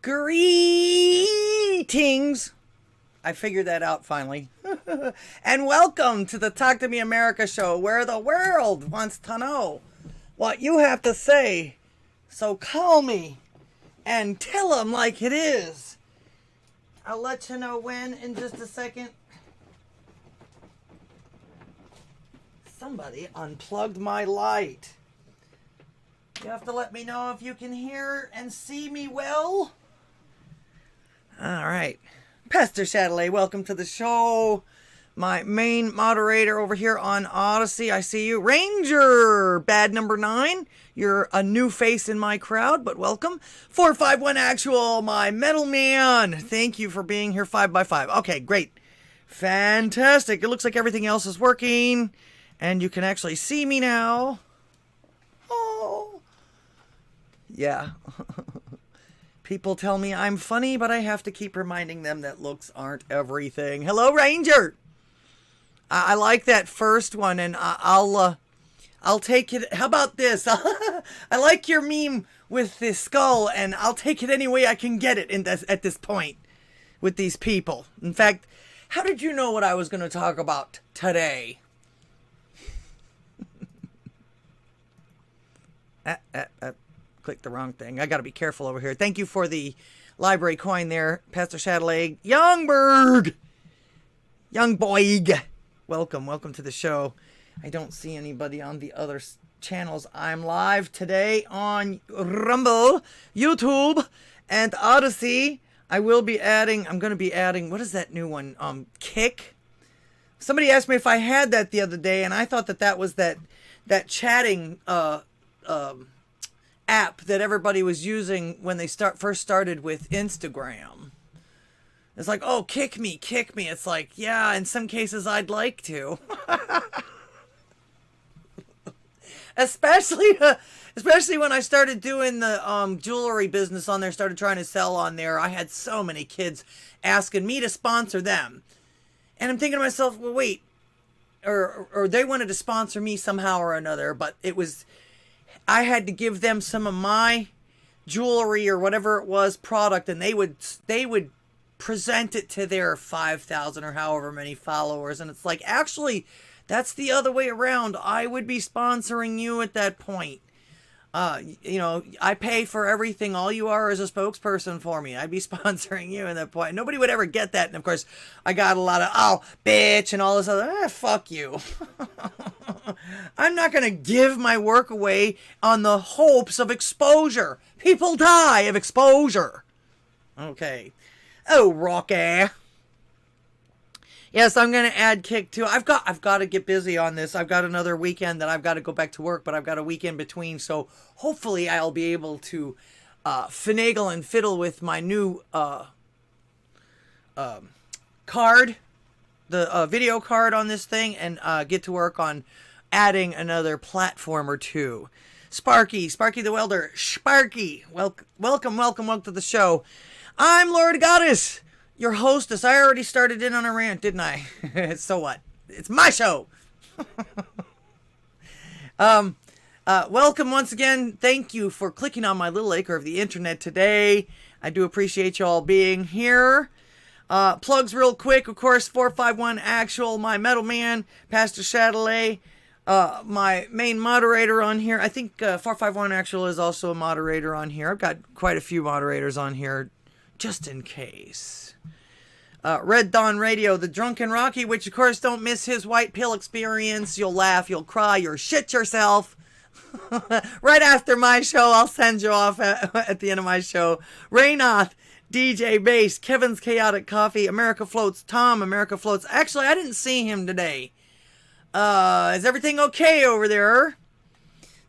Greetings. I figured that out finally. And welcome to the Talk to Me America show, where the world wants to know what you have to say. So call me and tell them like it is. I'll let you know when in just a second. Somebody unplugged my light. You have to let me know if you can hear and see me well. All right. Pastor Chatelet, welcome to the show. My main moderator over here on Odysee, I see you. Ranger, bad number 9. You're a new face in my crowd, but welcome. 451 Actual, my metal man. Thank you for being here 5x5. Okay, great. Fantastic. It looks like everything else is working, and you can actually see me now. Oh. Yeah. People tell me I'm funny, but I have to keep reminding them that looks aren't everything. Hello, Ranger. I like that first one, and I'll take it. How about this? I like your meme with the skull, and I'll take it any way I can get it at this point with these people. In fact, how did you know what I was going to talk about today? Clicked the wrong thing. I got to be careful over here. Thank you for the library coin there, Pastor Chatelet. Youngberg! Young boy! Welcome to the show. I don't see anybody on the other channels. I'm live today on Rumble, YouTube, and Odysee. I'm going to be adding, what is that new one? Kick? Somebody asked me if I had that the other day, and I thought that was that chatting, app that everybody was using when they first started with Instagram. It's like, oh, kick me. It's like, yeah, in some cases I'd like to. especially when I started doing the jewelry business on there, started trying to sell on there. I had so many kids asking me to sponsor them. And I'm thinking to myself, well, wait, or they wanted to sponsor me somehow or another, but I had to give them some of my jewelry or whatever it was product, and they would present it to their 5,000 or however many followers. And it's like, actually, that's the other way around. I would be sponsoring you at that point. I pay for everything. All you are is a spokesperson for me. I'd be sponsoring you at that point. Nobody would ever get that. And of course, I got a lot of, oh, bitch, and all this other, fuck you. I'm not going to give my work away on the hopes of exposure. People die of exposure. Okay. Oh, Rocky. Yes, I'm going to add Kick too. I've got to get busy on this. I've got another weekend that I've got to go back to work, but I've got a weekend between, so hopefully I'll be able to finagle and fiddle with my new card, the video card on this thing, and get to work on adding another platform or two. Sparky the Welder, Sparky, welcome to the show. I'm Lord Goddess, your hostess. I already started in on a rant, didn't I? So what? It's my show. Welcome once again. Thank you for clicking on my little acre of the internet today. I do appreciate you all being here. Plugs real quick. Of course, 451 Actual, my metal man, Pastor Chatelet, my main moderator on here. I think 451 Actual is also a moderator on here. I've got quite a few moderators on here, just in case. Red Dawn Radio, the Drunken Rocky, which of course don't miss his white pill experience. You'll laugh, you'll cry, you'll shit yourself. Right after my show, I'll send you off at the end of my show. Raynoth, DJ Bass, Kevin's Chaotic Coffee, America Floats, Tom, America Floats. Actually, I didn't see him today. Is everything okay over there?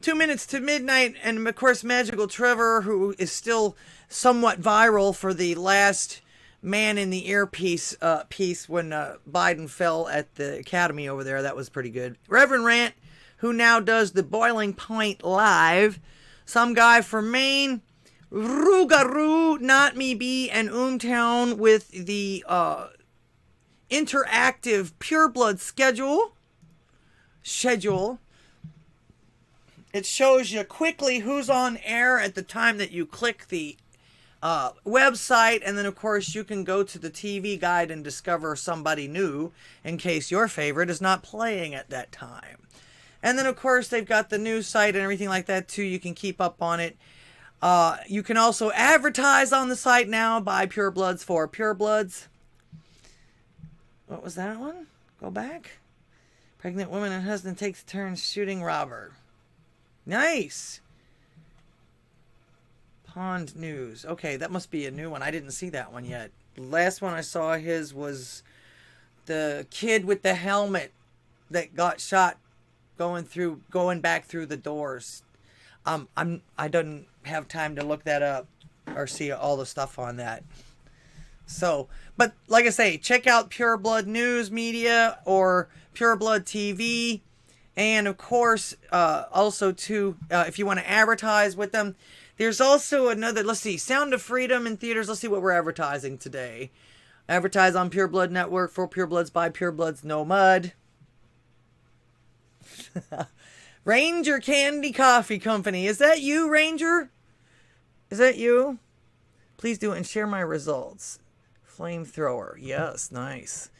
2 minutes to midnight, and of course Magical Trevor, who is still somewhat viral for the last man in the earpiece piece when Biden fell at the Academy over there. That was pretty good. Reverend Rant, who now does the Boiling Point Live. Some guy from Maine. Rougarou, Not Me Be, and Oomtown with the interactive Pureblood schedule. It shows you quickly who's on air at the time that you click the website. And then, of course, you can go to the TV guide and discover somebody new in case your favorite is not playing at that time. And then, of course, they've got the news site and everything like that, too. You can keep up on it. You can also advertise on the site now. Buy Purebloods for Purebloods. What was that one? Go back. Pregnant woman and husband takes turns shooting robber. Nice. Pond news. Okay, that must be a new one. I didn't see that one yet. The last one I saw his was the kid with the helmet that got shot going back through the doors. I don't have time to look that up or see all the stuff on that. So, but like I say, check out Pure Blood News Media or Pure Blood TV. And of course, also too, if you want to advertise with them, there's also another, let's see, Sound of Freedom in theaters. Let's see what we're advertising today. Advertise on Pure Blood Network for Pure Bloods by Pure Bloods No Mud. Ranger Candy Coffee Company. Is that you, Ranger? Is that you? Please do it and share my results. Flamethrower. Yes, nice.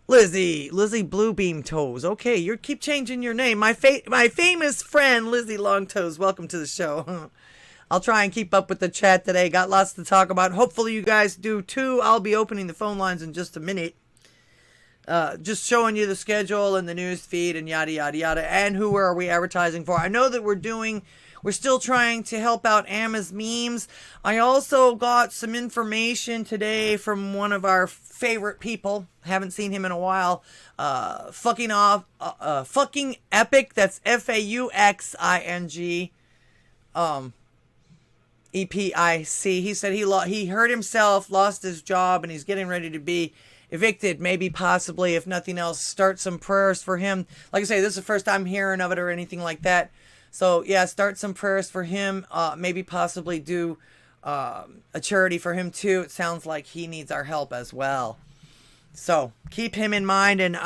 Lizzie Bluebeam Toes. Okay, you keep changing your name. My famous friend, Lizzie Long Toes. Welcome to the show. I'll try and keep up with the chat today. Got lots to talk about. Hopefully you guys do too. I'll be opening the phone lines in just a minute. Just showing you the schedule and the news feed and yada, yada, yada. And who are we advertising for? I know that we're still trying to help out Amma's Memes. I also got some information today from one of our favorite people. Haven't seen him in a while. Fucking Epic. That's F-A-U-X-I-N-G. E-P-I-C. He said he hurt himself, lost his job, and he's getting ready to be evicted. Maybe, possibly, if nothing else, start some prayers for him. Like I say, this is the first time hearing of it or anything like that. So, yeah, start some prayers for him. Maybe possibly do a charity for him, too. It sounds like he needs our help as well. So, keep him in mind and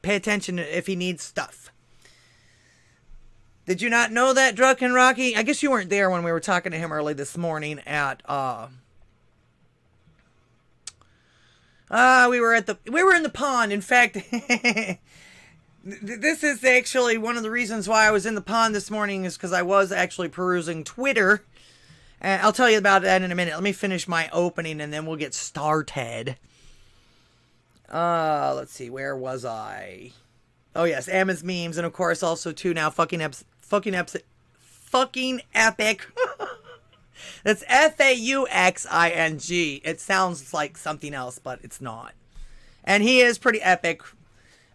pay attention if he needs stuff. Did you not know that, Drunken Rocky? I guess you weren't there when we were talking to him early this morning at, we were in the pond. In fact, this is actually one of the reasons why I was in the pond this morning is because I was actually perusing Twitter. And I'll tell you about that in a minute. Let me finish my opening and then we'll get started. Let's see, where was I? Oh yes, Amma's Memes, and of course also too now fucking Epic. That's F-A-U-X-I-N-G. It sounds like something else, but it's not. And he is pretty epic.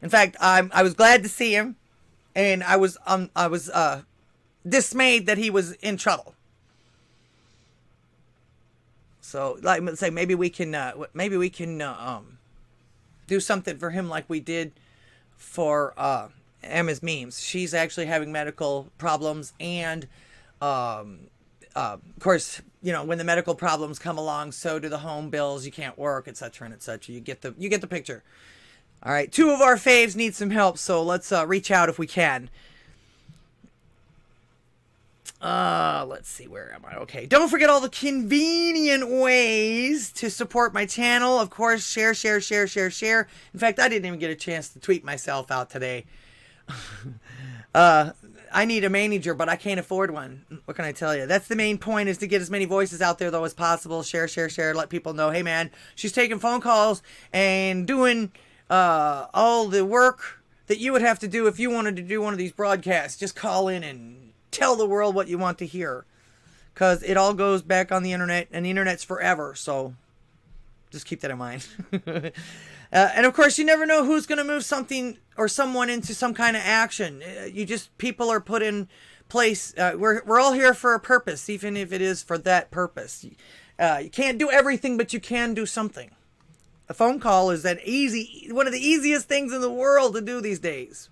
In fact, I was glad to see him, and I was dismayed that he was in trouble. So, like I say, maybe we can do something for him like we did for Amma's Memes. She's actually having medical problems, and of course, you know, when the medical problems come along, so do the home bills. You can't work, etc., and etc. You get the picture. All right, two of our faves need some help, so let's reach out if we can. Let's see, where am I? Okay, don't forget all the convenient ways to support my channel. Of course, share. In fact, I didn't even get a chance to tweet myself out today. I need a manager, but I can't afford one. What can I tell you? That's the main point, is to get as many voices out there, though, as possible. Share. Let people know, hey, man, she's taking phone calls and doing all the work that you would have to do if you wanted to do one of these broadcasts. Just call in and tell the world what you want to hear, because it all goes back on the internet, and the internet's forever, so just keep that in mind. And of course, you never know who's going to move something or someone into some kind of action. People are put in place. We're all here for a purpose, even if it is for that purpose. You can't do everything, but you can do something. A phone call is one of the easiest things in the world to do these days.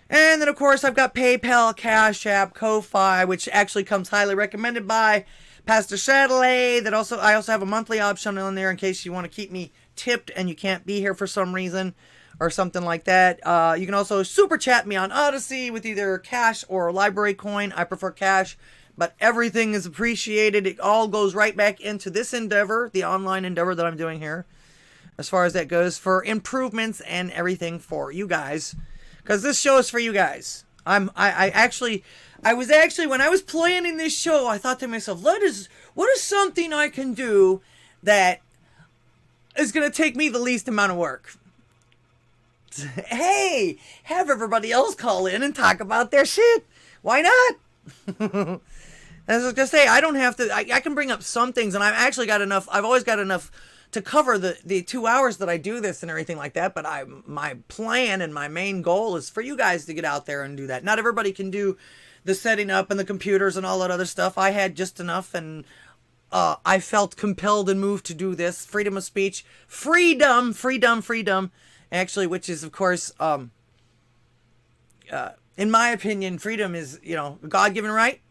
And then, of course, I've got PayPal, Cash App, Ko-Fi, which actually comes highly recommended by Pastor Chatelet. I also have a monthly option on there in case you want to keep me tipped and you can't be here for some reason or something like that. You can also super chat me on Odysee with either cash or library coin. I prefer cash but everything is appreciated. It all goes right back into this endeavor, the online endeavor that I'm doing here, as far as that goes, for improvements and everything for you guys, because this show is for you guys. I was actually, when I was planning this show, I thought to myself, what is something I can do that is going to take me the least amount of work? Hey, have everybody else call in and talk about their shit. Why not? As I was going to say, I don't have to, I can bring up some things, and I've actually got enough, I've always got enough to cover the 2 hours that I do this and everything like that, but my plan and my main goal is for you guys to get out there and do that. Not everybody can do the setting up and the computers and all that other stuff. I had just enough, and I felt compelled and moved to do this. Freedom of speech. Freedom. Actually, which is, of course, in my opinion, freedom is, you know, a God-given right.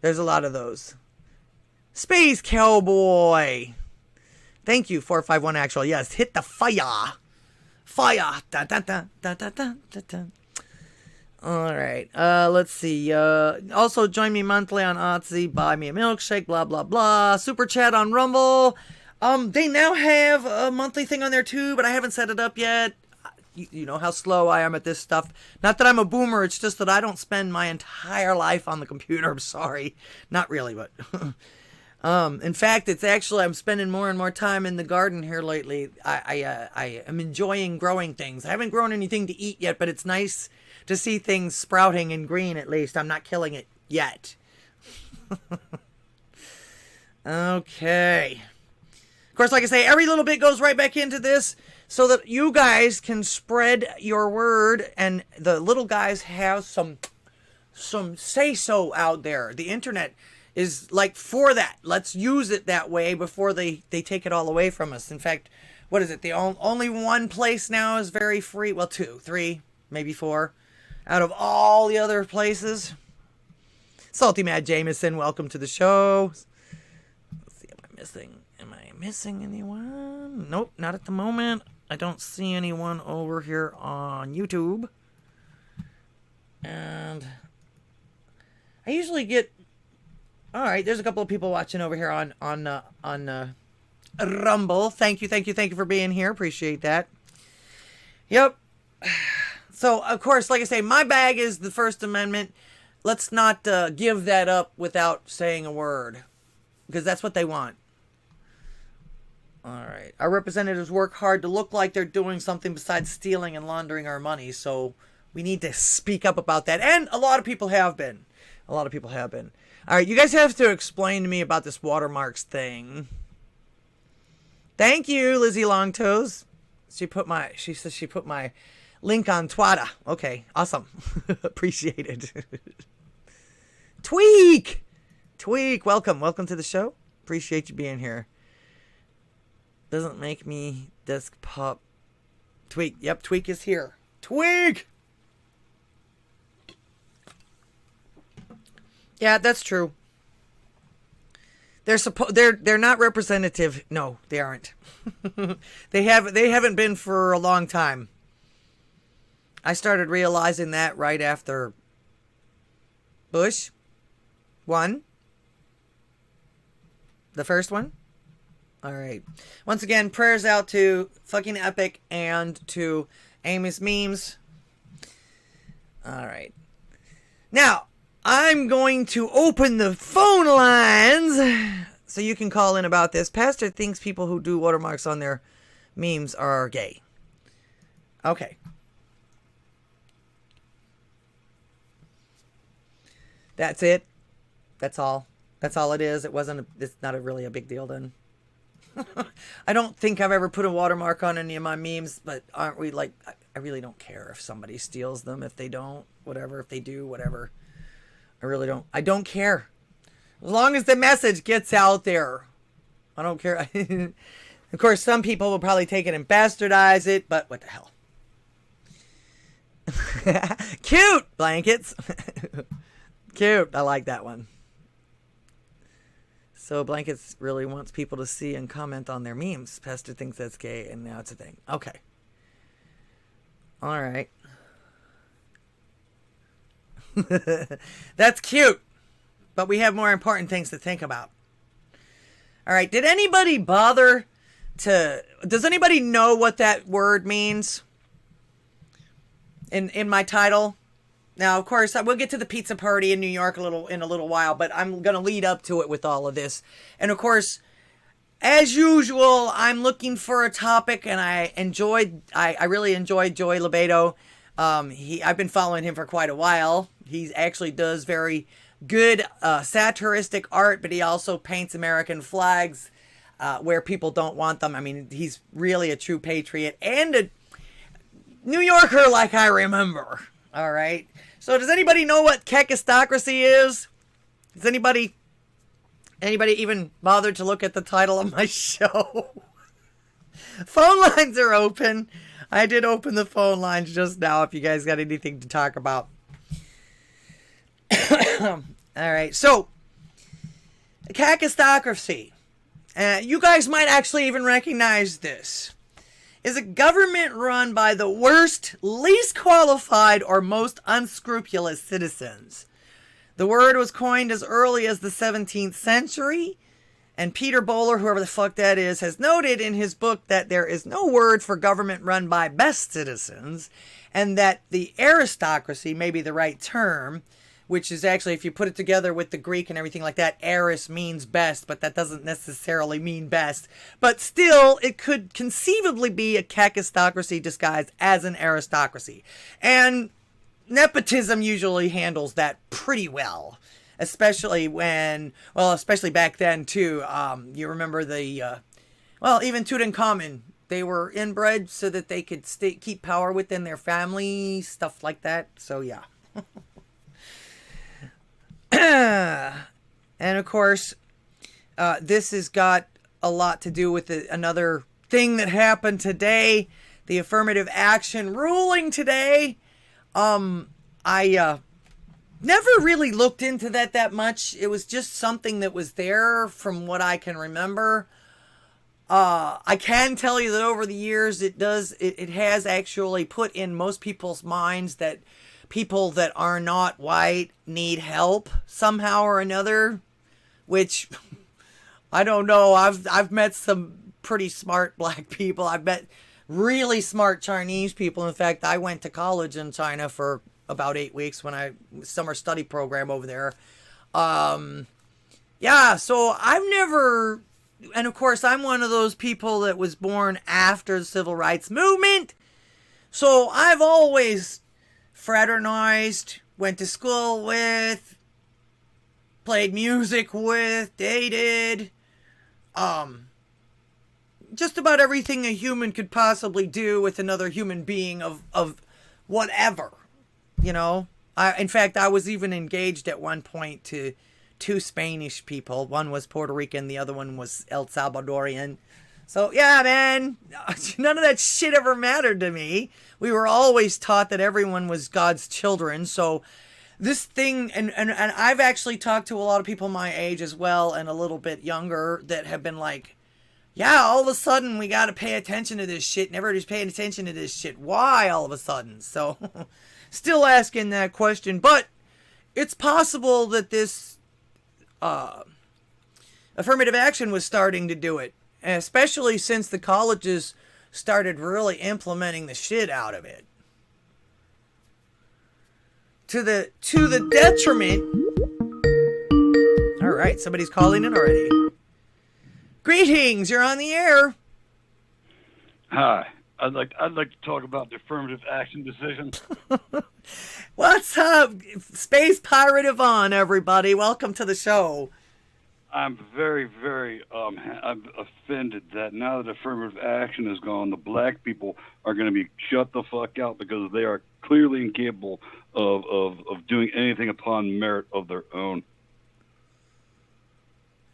There's a lot of those. Space Cowboy. Thank you, 451 Actual. Yes, hit the fire. Fire. Da, da, da, da, da, da, da. All right. Let's see. Also, join me monthly on Odysee. Buy me a milkshake. Blah, blah, blah. Super chat on Rumble. They now have a monthly thing on there too, but I haven't set it up yet. You know how slow I am at this stuff. Not that I'm a boomer, it's just that I don't spend my entire life on the computer. I'm sorry. Not really, but... in fact, it's actually, I'm spending more and more time in the garden here lately. I am enjoying growing things. I haven't grown anything to eat yet, but it's nice to see things sprouting and green at least. I'm not killing it yet. Okay. Of course, like I say, every little bit goes right back into this so that you guys can spread your word and the little guys have some say-so out there. The internet is like for that. Let's use it that way before they take it all away from us. In fact, what is it? The only one place now is very free. Well, 2, 3, maybe 4 out of all the other places. Salty Mad Jameson, welcome to the show. Let's see, am I missing anyone? Nope, not at the moment. I don't see anyone over here on YouTube. And I usually get... All right, there's a couple of people watching over here on Rumble. Thank you for being here. Appreciate that. Yep. So, of course, like I say, my bag is the First Amendment. Let's not give that up without saying a word, because that's what they want. All right. Our representatives work hard to look like they're doing something besides stealing and laundering our money, so we need to speak up about that. And a lot of people have been. All right, you guys have to explain to me about this watermarks thing. Thank you, Lizzie Longtoes. She says she put my link on Twitter. Okay, awesome. Appreciate it. Tweak, welcome to the show. Appreciate you being here. Doesn't make me desk pop. Tweak, yep, Tweak is here. Tweak. Yeah, that's true. They're not representative. No, they aren't. They haven't been for a long time. I started realizing that right after Bush won. The first one. All right. Once again, prayers out to fucking Epic and to Amos Memes. All right. Now, I'm going to open the phone lines so you can call in about this. Pastor thinks people who do watermarks on their memes are gay. Okay. That's it. That's all. That's all it is. It's not really a big deal then. I don't think I've ever put a watermark on any of my memes, but aren't we like, I really don't care if somebody steals them, if they don't, whatever, if they do, whatever. I don't care. As long as the message gets out there. I don't care. Of course, some people will probably take it and bastardize it, but what the hell. Cute blankets. Cute. I like that one. So Blankets really wants people to see and comment on their memes. Pastor thinks that's gay, and now it's a thing. Okay. All right. That's cute, but we have more important things to think about. All right, did anybody bother to... Does anybody know what that word means in my title? Now, of course, we'll get to the pizza party in New York in a little while, but I'm going to lead up to it with all of this. And, of course, as usual, I'm looking for a topic, and I really enjoyed Joey Lebedo. I've been following him for quite a while. He actually does very good satiristic art, but he also paints American flags where people don't want them. I mean, he's really a true patriot and a New Yorker like I remember. All right. So does anybody know what Kakistocracy is? Does anybody even bother to look at the title of my show? Phone lines are open. I did open the phone lines just now if you guys got anything to talk about. All right. So, Kakistocracy. You guys might actually even recognize this. Is a government run by the worst, least qualified, or most unscrupulous citizens. The word was coined as early as the 17th century, and Peter Bowler, whoever the fuck that is, has noted in his book that there is no word for government run by best citizens, and that the aristocracy may be the right term, which is actually, if you put it together with the Greek and everything like that, aris means best, but that doesn't necessarily mean best. But still, it could conceivably be a kakistocracy disguised as an aristocracy. And nepotism usually handles that pretty well. Especially especially back then, too. You remember even Tutankhamun, they were inbred so that they could keep power within their family, stuff like that. So, yeah. And of course, this has got a lot to do with another thing that happened today, the affirmative action ruling today. I never really looked into that much. It was just something that was there from what I can remember. I can tell you that over the years, it has actually put in most people's minds that people that are not white need help somehow or another, which I don't know. I've met some pretty smart black people. I've met really smart Chinese people. In fact, I went to college in China for about 8 weeks summer study program over there. Yeah, so I've never, and of course I'm one of those people that was born after the civil rights movement. So I've always fraternized, went to school with, played music with, dated, just about everything a human could possibly do with another human being of whatever, you know. In fact, I was even engaged at one point to two Spanish people. One was Puerto Rican, the other one was El Salvadorian. So, yeah, man, none of that shit ever mattered to me. We were always taught that everyone was God's children. So this thing, and I've actually talked to a lot of people my age as well and a little bit younger that have been like, yeah, all of a sudden we got to pay attention to this shit. And everybody's paying attention to this shit. Why all of a sudden? So still asking that question. But it's possible that this affirmative action was starting to do it. Especially since the colleges started really implementing the shit out of it. To the detriment. All right, somebody's calling in already. Greetings, you're on the air. Hi, I'd like to talk about the affirmative action decision. What's up, Space Pirate Yvonne, everybody? Welcome to the show. I'm very, very I'm offended that now that affirmative action is gone, the black people are going to be shut the fuck out because they are clearly incapable of doing anything upon merit of their own.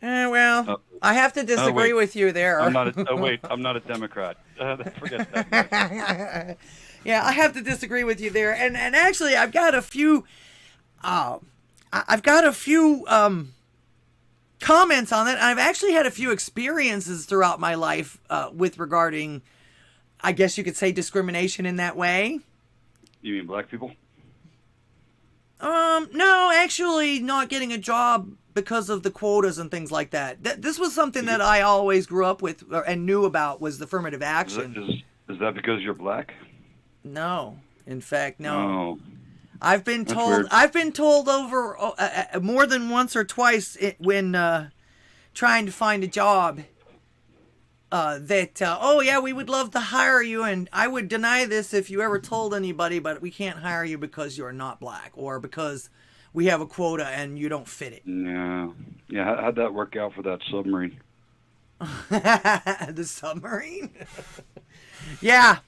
Well, I have to disagree with you there. I'm not a Democrat. Forget that. Yeah, I have to disagree with you there. And actually, I've got a few comments on that. I've actually had a few experiences throughout my life with regarding, I guess you could say, discrimination in that way. You mean black people? No, actually not getting a job because of the quotas and things like that. This was something that I always grew up with and knew about, was the affirmative action. Is that because you're black? No. In fact, no. Oh, I've been that's told weird. I've been told over more than once or twice when trying to find a job that oh yeah, we would love to hire you, and I would deny this if you ever told anybody, but we can't hire you because you're not black or because we have a quota and you don't fit it. Yeah. How'd that work out for that submarine? The submarine. Yeah.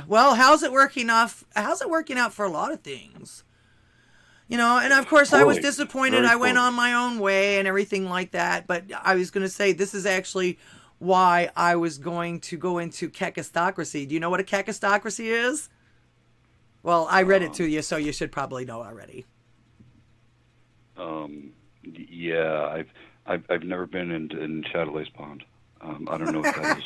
Well, how's it working out for a lot of things? You know, and of course I was Poorly. disappointed. Very I went poorly. on my own way and everything like that. But I was going to say, this is actually why I was going to go into Kakistocracy. Do you know what a Kakistocracy is? Well, I read it to you, so you should probably know already. Yeah, I've never been in Chatelaise Pond. I don't know what that is.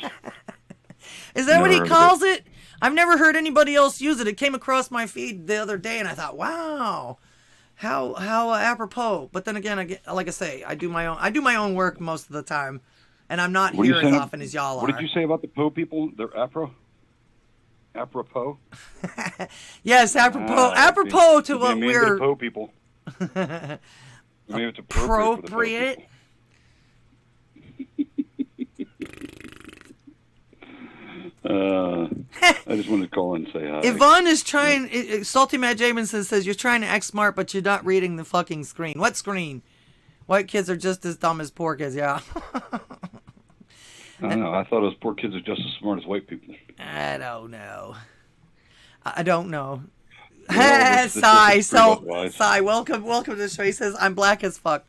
Is that what he Never heard of calls it? I've never heard anybody else use it. It came across my feed the other day, and I thought, wow, how apropos. But then again, like I say, I do my own work most of the time, and I'm not What are you here as saying? often as y'all are. What did you say about the Po people? They're apropos? Yes, apropos to what maybe we're the Po people. Maybe it's appropriate. For the Po appropriate. people. I just wanted to call in and say hi. Yvonne is trying. Salty Matt Jamison says you're trying to act smart, but you're not reading the fucking screen. What screen? White kids are just as dumb as poor kids. Yeah. I don't know. I thought those poor kids are just as smart as white people. I don't know. I don't know. Well, Sigh. Welcome to the show. He says I'm black as fuck.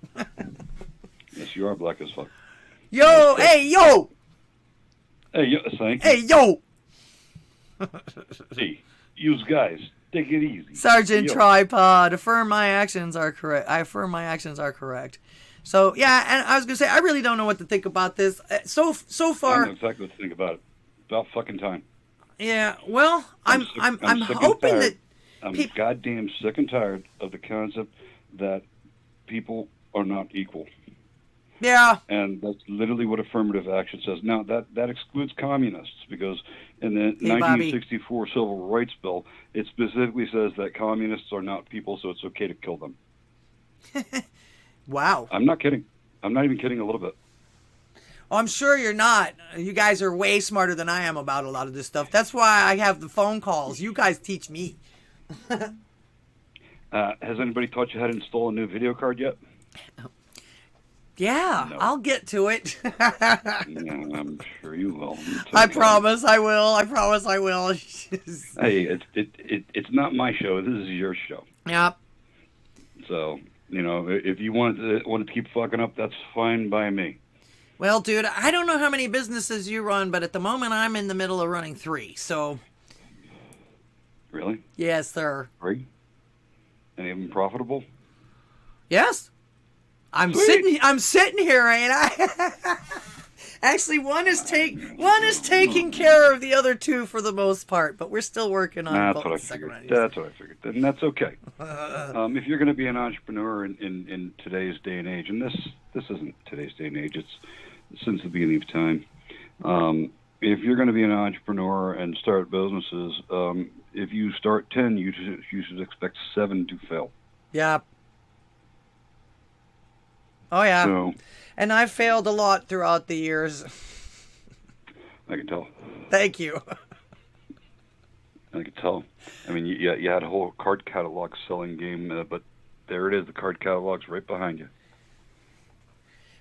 Yes, you are black as fuck. Yo, hey, yo. Hey, thank you. Hey, yo. Hey, you guys, take it easy. Sergeant Yo. Tripod. Affirm my actions are correct. I affirm my actions are correct. So yeah, and I was gonna say I really don't know what to think about this. So I far. know exactly what to think about it. About fucking time. Yeah. Well, I'm sick and hoping tired. that. I'm goddamn sick and tired of the concept that people are not equal. Yeah. And that's literally what affirmative action says. Now, that excludes communists, because in the 1964 Civil Rights Bill, it specifically says that communists are not people, so it's okay to kill them. Wow. I'm not kidding. I'm not even kidding a little bit. Oh, I'm sure you're not. You guys are way smarter than I am about a lot of this stuff. That's why I have the phone calls. You guys teach me. Has anybody taught you how to install a new video card yet? Yeah, No. I'll get to it. Yeah, I'm sure you will. I promise I will. I promise I will. Hey, it's not my show. This is your show. Yep. So, you know, if you want to keep fucking up, that's fine by me. Well, dude, I don't know how many businesses you run, but at the moment I'm in the middle of running 3. So. Really? Yes, sir. 3? Any of them profitable? Yes. I'm sitting here, ain't I? Actually, one is taking care of the other 2 for the most part, but we're still working on That's both. what I figured. That's what I figured. And that's okay. If you're going to be an entrepreneur in today's day and age, and this isn't today's day and age, it's since the beginning of time. If you're going to be an entrepreneur and start businesses, if you start 10, you should expect 7 to fail. Yeah. Oh, yeah. So, and I've failed a lot throughout the years. I can tell. Thank you. I can tell. I mean, you had a whole card catalog selling game, but there it is. The card catalog's right behind you.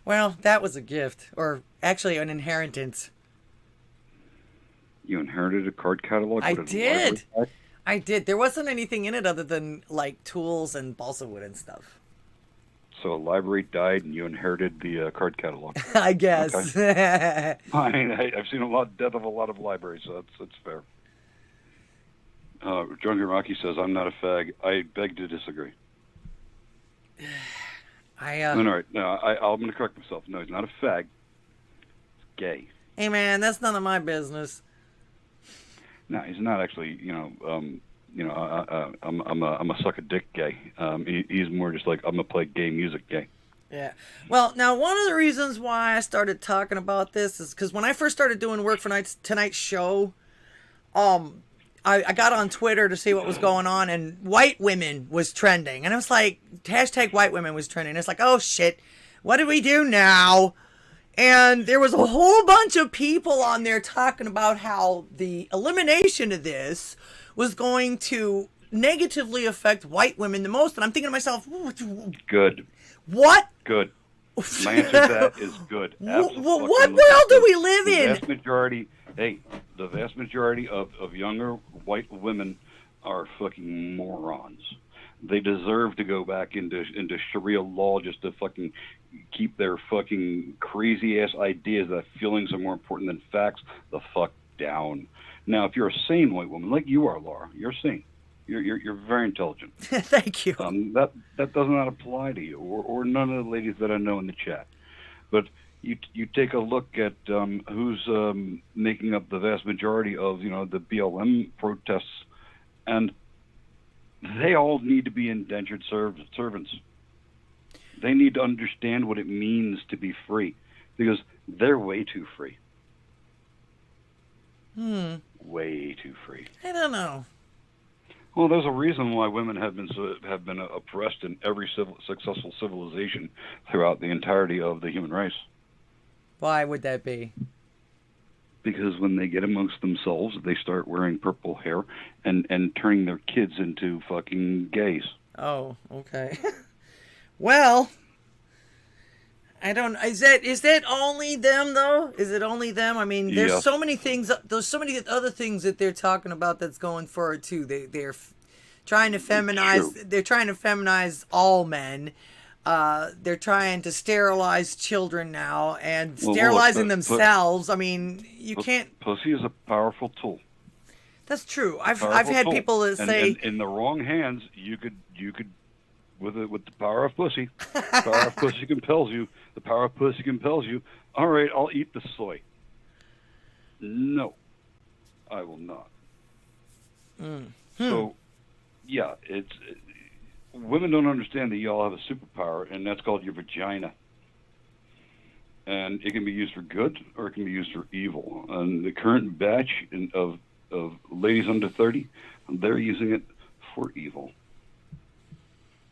Well, that was a gift, or actually an inheritance. You inherited a card catalog? I did. I did. There wasn't anything in it other than, like, tools and balsa wood and stuff. So a library died and you inherited the card catalog. I guess. Okay. I've seen death of a lot of libraries, so that's fair. Drunken Rocky says, I'm not a fag. I beg to disagree. All right. No, I'm going to correct myself. No, he's not a fag. He's gay. Hey, man, that's none of my business. No, he's not actually, you know, I'm a suck a dick gay. He's more just like, I'm gonna play gay music gay. Yeah. Well, now one of the reasons why I started talking about this is because when I first started doing work for tonight's show, I got on Twitter to see what was going on, and white women was trending, and it was like hashtag white women was trending. It's like, oh shit, what do we do now? And there was a whole bunch of people on there talking about how the elimination of this was going to negatively affect white women the most. And I'm thinking to myself, good. What? Good. My answer to that is good. What world do we live in? The vast majority of younger white women are fucking morons. They deserve to go back into Sharia law just to fucking keep their fucking crazy ass ideas that feelings are more important than facts the fuck down. Now, if you're a sane white woman like you are, Laura, you're sane. You're very intelligent. Thank you. That does not apply to you or none of the ladies that I know in the chat. But you take a look at who's making up the vast majority of the BLM protests, and they all need to be indentured servants. They need to understand what it means to be free, because they're way too free. Way too free. I don't know. Well, there's a reason why women have been oppressed in every successful civilization throughout the entirety of the human race. Why would that be? Because when they get amongst themselves, they start wearing purple hair and turning their kids into fucking gays. Oh, okay. Well, I don't. Is that only them though? Is it only them? I mean, there's so many things. There's so many other things that they're talking about that's going for it too. They're trying to feminize. True. They're trying to feminize all men. They're trying to sterilize children now and sterilizing themselves. I mean, you can't. Pussy is a powerful tool. That's true. I've had people that say in the wrong hands, you could. With the power of pussy, the power of pussy compels you. The power of pussy compels you. All right, I'll eat the soy. No, I will not. So, yeah, women don't understand that y'all have a superpower, and that's called your vagina. And it can be used for good, or it can be used for evil. And the current batch of ladies under 30, they're using it for evil.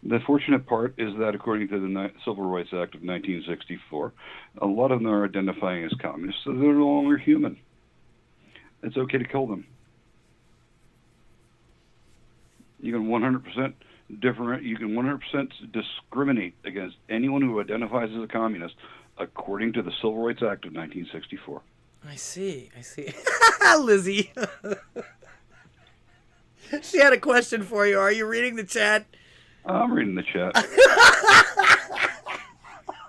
The fortunate part is that according to the Civil Rights Act of 1964, a lot of them are identifying as communists, so they're no longer human. It's okay to kill them. You can 100% you can 100% discriminate against anyone who identifies as a communist according to the Civil Rights Act of 1964. I see. Lizzie. She had a question for you. Are you reading the chat? I'm reading the chat.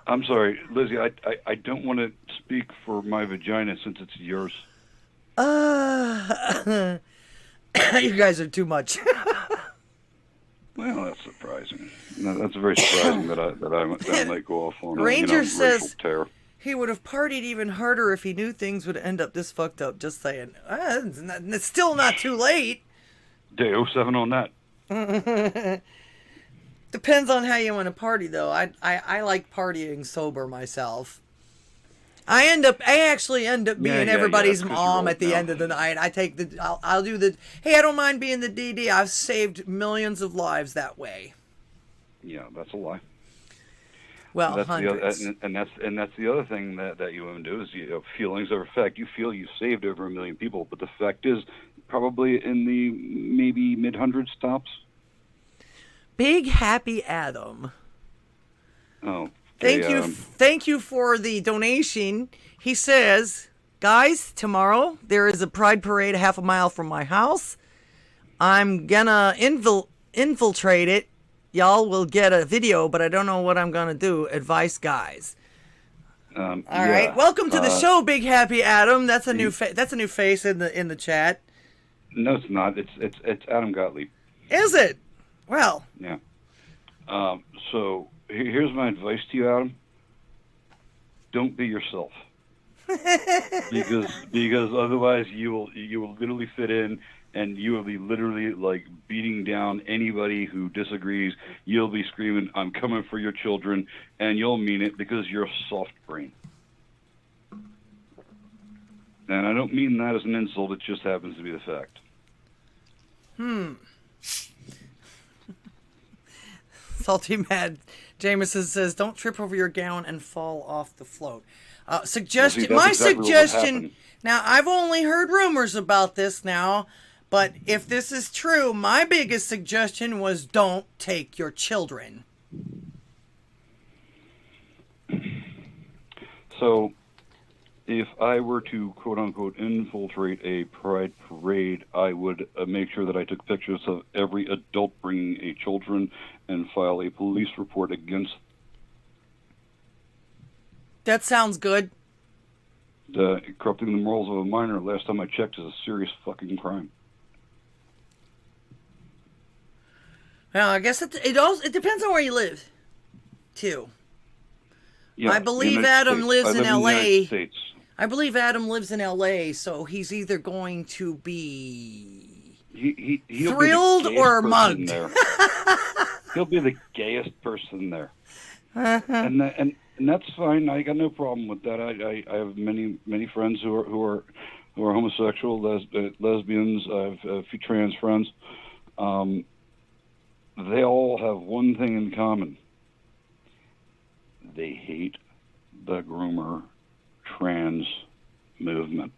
I'm sorry, Lizzie, I don't want to speak for my vagina since it's yours. You guys are too much. Well, that's surprising. No, that's very surprising that I might go off on Ranger says tear. He would have partied even harder if he knew things would end up this fucked up. Just saying. It's still not too late. Day 07 on that. Depends on how you want to party, though. I like partying sober myself. I actually end up being everybody's mom at the end of the night. I'll do the, hey, I don't mind being the DD. I've saved millions of lives that way. Yeah, that's a lie. Well, that's hundreds. That's the other thing that you women do is feelings of effect. You feel you've saved over 1 million people, but the fact is probably in the maybe mid-hundreds tops. Big Happy Adam. Oh. Thank you for the donation. He says, guys, tomorrow there is a pride parade 1/2 mile from my house. I'm gonna infiltrate it. Y'all will get a video, but I don't know what I'm gonna do. Advice, guys. All right. Welcome to the show, Big Happy Adam. That's a new face in the chat. No, it's not. It's Adam Gottlieb. Is it? Well. Yeah. So here's my advice to you, Adam. Don't be yourself. because otherwise you will literally fit in and you will be literally like beating down anybody who disagrees. You'll be screaming, "I'm coming for your children," and you'll mean it because you're a soft brain. And I don't mean that as an insult. It just happens to be the fact. Salty Mad Jameson says, "Don't trip over your gown and fall off the float." Suggestion. Well, see, my exactly what would suggestion. happen. Now, I've only heard rumors about this now, but if this is true, my biggest suggestion was don't take your children. So, if I were to quote-unquote infiltrate a pride parade, I would make sure that I took pictures of every adult bringing a children and file a police report against That sounds good. corrupting the morals of a minor. Last time I checked, is a serious fucking crime. Well, I guess it depends on where you live, too. Yeah, I believe United Adam States. lives I in live the LA. United States. I believe Adam lives in LA, so he's either going to be He'll thrilled be the or gayest person mugged. there. He'll be the gayest person there, and that's fine. I got no problem with that. I have many friends who are homosexual, lesbians. I have a few trans friends. They all have one thing in common. They hate the groomer trans movement.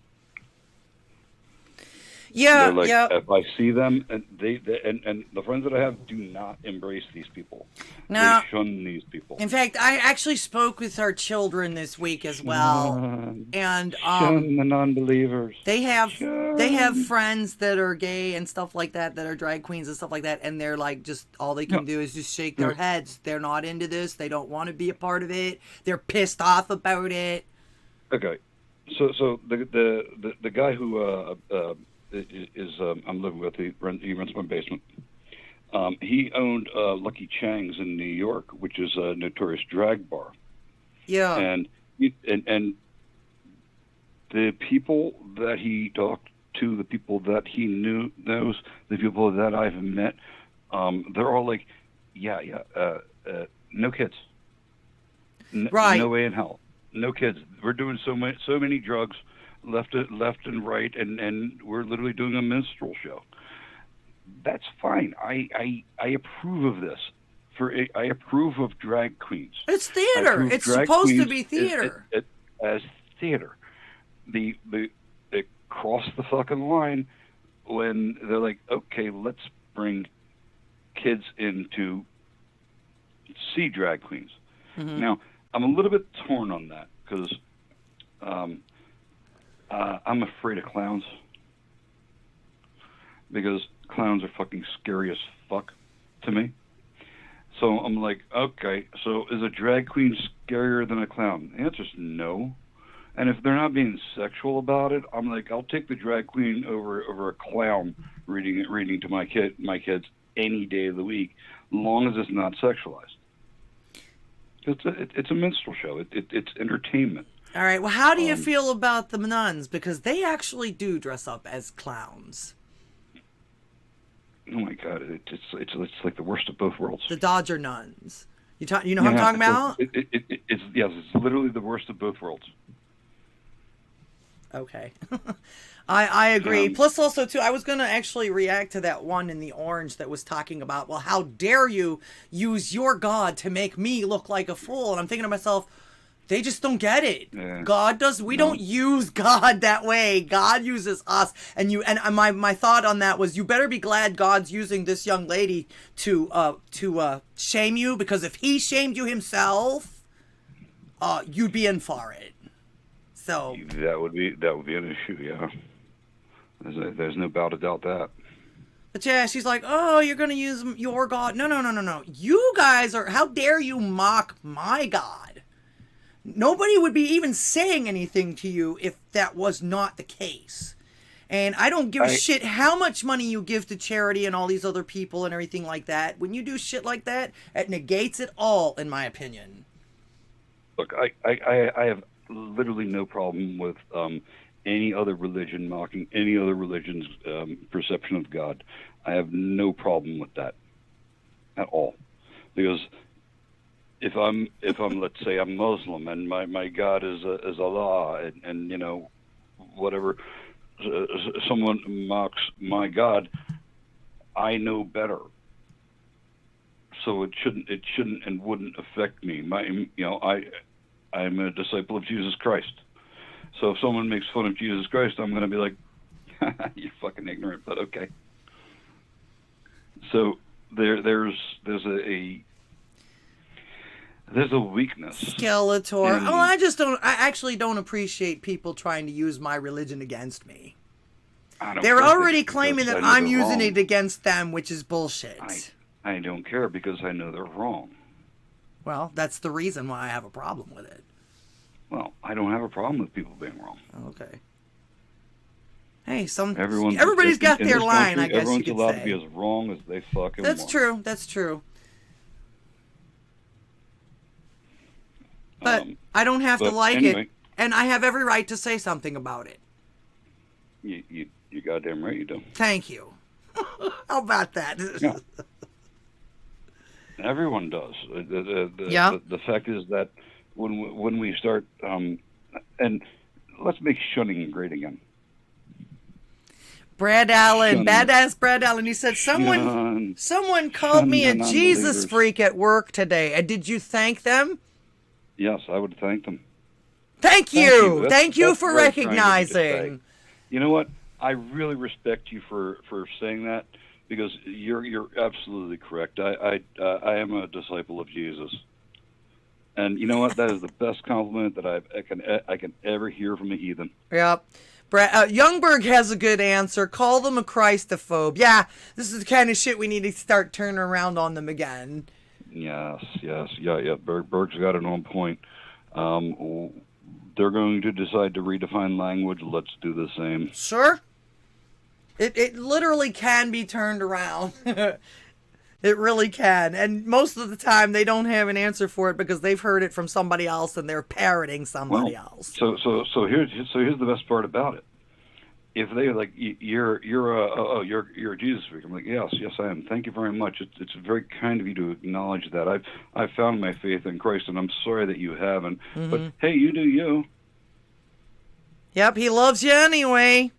Yeah, They're like, yeah. if I see them, and and the friends that I have do not embrace these people. Now, they shun these people. in fact, I actually spoke with our children this week as well, and Shun the non-believers. they have friends that are gay and stuff like that are drag queens and stuff like that, and they're like, just all they can do is just shake their heads. They're not into this. They don't want to be a part of it. They're pissed off about it. Okay, so the guy who is I'm living with, he rents my basement. He owned Lucky Chang's in New York, which is a notorious drag bar. Yeah. And the people that he talked to, the people that he knows, the people that I've met, they're all like, no kids. Right. No way in hell. No kids. We're doing so many drugs, left and right, and we're literally doing a minstrel show. That's fine. I approve of this. I approve of drag queens. It's theater. It's supposed to be theater. As theater. They cross the fucking line when they're like, okay, let's bring kids in to see drag queens. Mm-hmm. Now, I'm a little bit torn on that because I'm afraid of clowns. Because clowns are fucking scary as fuck to me. So I'm like, okay, so is a drag queen scarier than a clown? The answer's no. And if they're not being sexual about it, I'm like, I'll take the drag queen over a clown reading to my kids any day of the week, as long as it's not sexualized. It's a minstrel show. It's entertainment. All right. Well, how do you feel about the nuns? Because they actually do dress up as clowns. Oh my God! It's like the worst of both worlds. The Dodger nuns. You know what I'm talking about? It's literally the worst of both worlds. Okay. I agree. Plus, also, too, I was going to actually react to that one in the orange that was talking about, well, how dare you use your God to make me look like a fool? And I'm thinking to myself, they just don't get it. Yeah. We don't use God that way. God uses us. And my thought on that was, you better be glad God's using this young lady to shame you, because if he shamed you himself, you'd be in for it. So that would be an issue, yeah. There's no doubt that. But yeah, she's like, oh, you're going to use your God. No. You guys how dare you mock my God? Nobody would be even saying anything to you if that was not the case. And I don't give a shit how much money you give to charity and all these other people and everything like that. When you do shit like that, it negates it all, in my opinion. Look, I have literally no problem with any other religion, mocking any other religion's perception of God. I have no problem with that at all, because if I'm let's say I'm Muslim and my God is Allah, and you know, whatever, someone mocks my God, I know better, so it shouldn't and wouldn't affect me. I'm a disciple of Jesus Christ, so if someone makes fun of Jesus Christ, I'm going to be like, you're fucking ignorant, but okay. So there's a weakness. Skeletor. I actually don't appreciate people trying to use my religion against me. They're already claiming that I'm using it against them, which is bullshit. I don't care, because I know they're wrong. Well, that's the reason why I have a problem with it. Well, I don't have a problem with people being wrong. Okay. Hey, everybody's got their line, I guess you could say. Everyone's allowed to be as wrong as they fucking want. That's true. That's true. But I don't have to like it, and I have every right to say something about it. You goddamn right you do. Thank you. How about that? Yeah. Everyone does. The fact is that when we start, and let's make shunning great again. Brad Allen, badass Brad Allen. He said someone called me a Jesus freak at work today. Did you thank them? Yes, I would thank them. Thank you. Thank you for recognizing. You know what? I really respect you for saying that, because you're absolutely correct. I am a disciple of Jesus, and you know what? That is the best compliment that I can ever hear from a heathen. Yep. Youngberg has a good answer. Call them a Christophobe. Yeah, this is the kind of shit we need to start turning around on them again. Yes. Yeah. Berg's got it on point. They're going to decide to redefine language. Let's do the same. Sure. It literally can be turned around. It really can. And most of the time they don't have an answer for it, because they've heard it from somebody else and they're parroting somebody else. So here's the best part about it. If they like, you're a Jesus freak, I'm like, yes I am. Thank you very much. It's very kind of you to acknowledge that. I've found my faith in Christ, and I'm sorry that you haven't. Mm-hmm. But hey, you do you. Yep, he loves you anyway.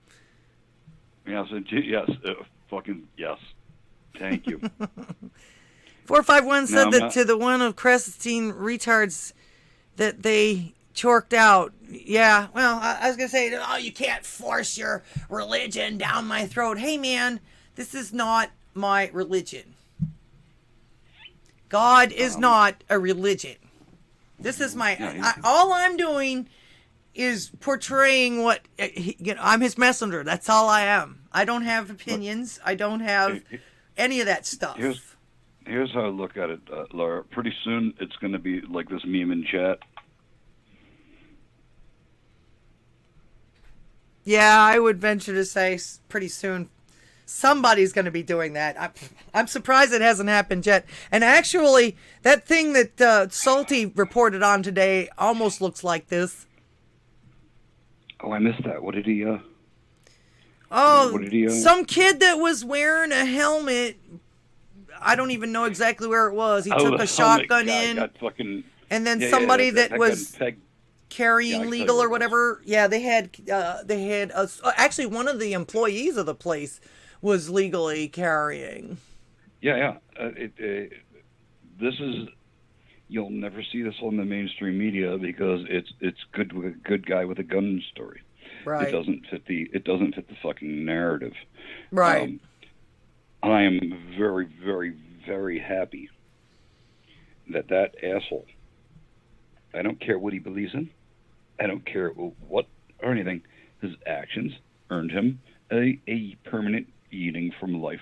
Yes, fucking yes. Thank you. 451 said that to the one of Crescentine retards that they chorked out. Yeah, well, I was going to say, oh, you can't force your religion down my throat. Hey, man, this is not my religion. God is not a religion. This is all I'm doing is portraying what, I'm his messenger. That's all I am. I don't have opinions. I don't have any of that stuff. Here's how I look at it, Laura. Pretty soon it's going to be like this meme in chat. Yeah, I would venture to say pretty soon somebody's going to be doing that. I'm surprised it hasn't happened yet. And actually, that thing that Salty reported on today almost looks like this. Oh, I missed that. What did he... some kid that was wearing a helmet. I don't even know exactly where it was. He took a shotgun in. And then somebody that was carrying legal or whatever. Yeah, they had actually one of the employees of the place was legally carrying. Yeah. This is, you'll never see this on the mainstream media, because it's good guy with a gun story. Right. It doesn't fit the fucking narrative. Right. I am very, very, very happy that asshole, I don't care what he believes in, I don't care what or anything, his actions earned him a permanent eating from life.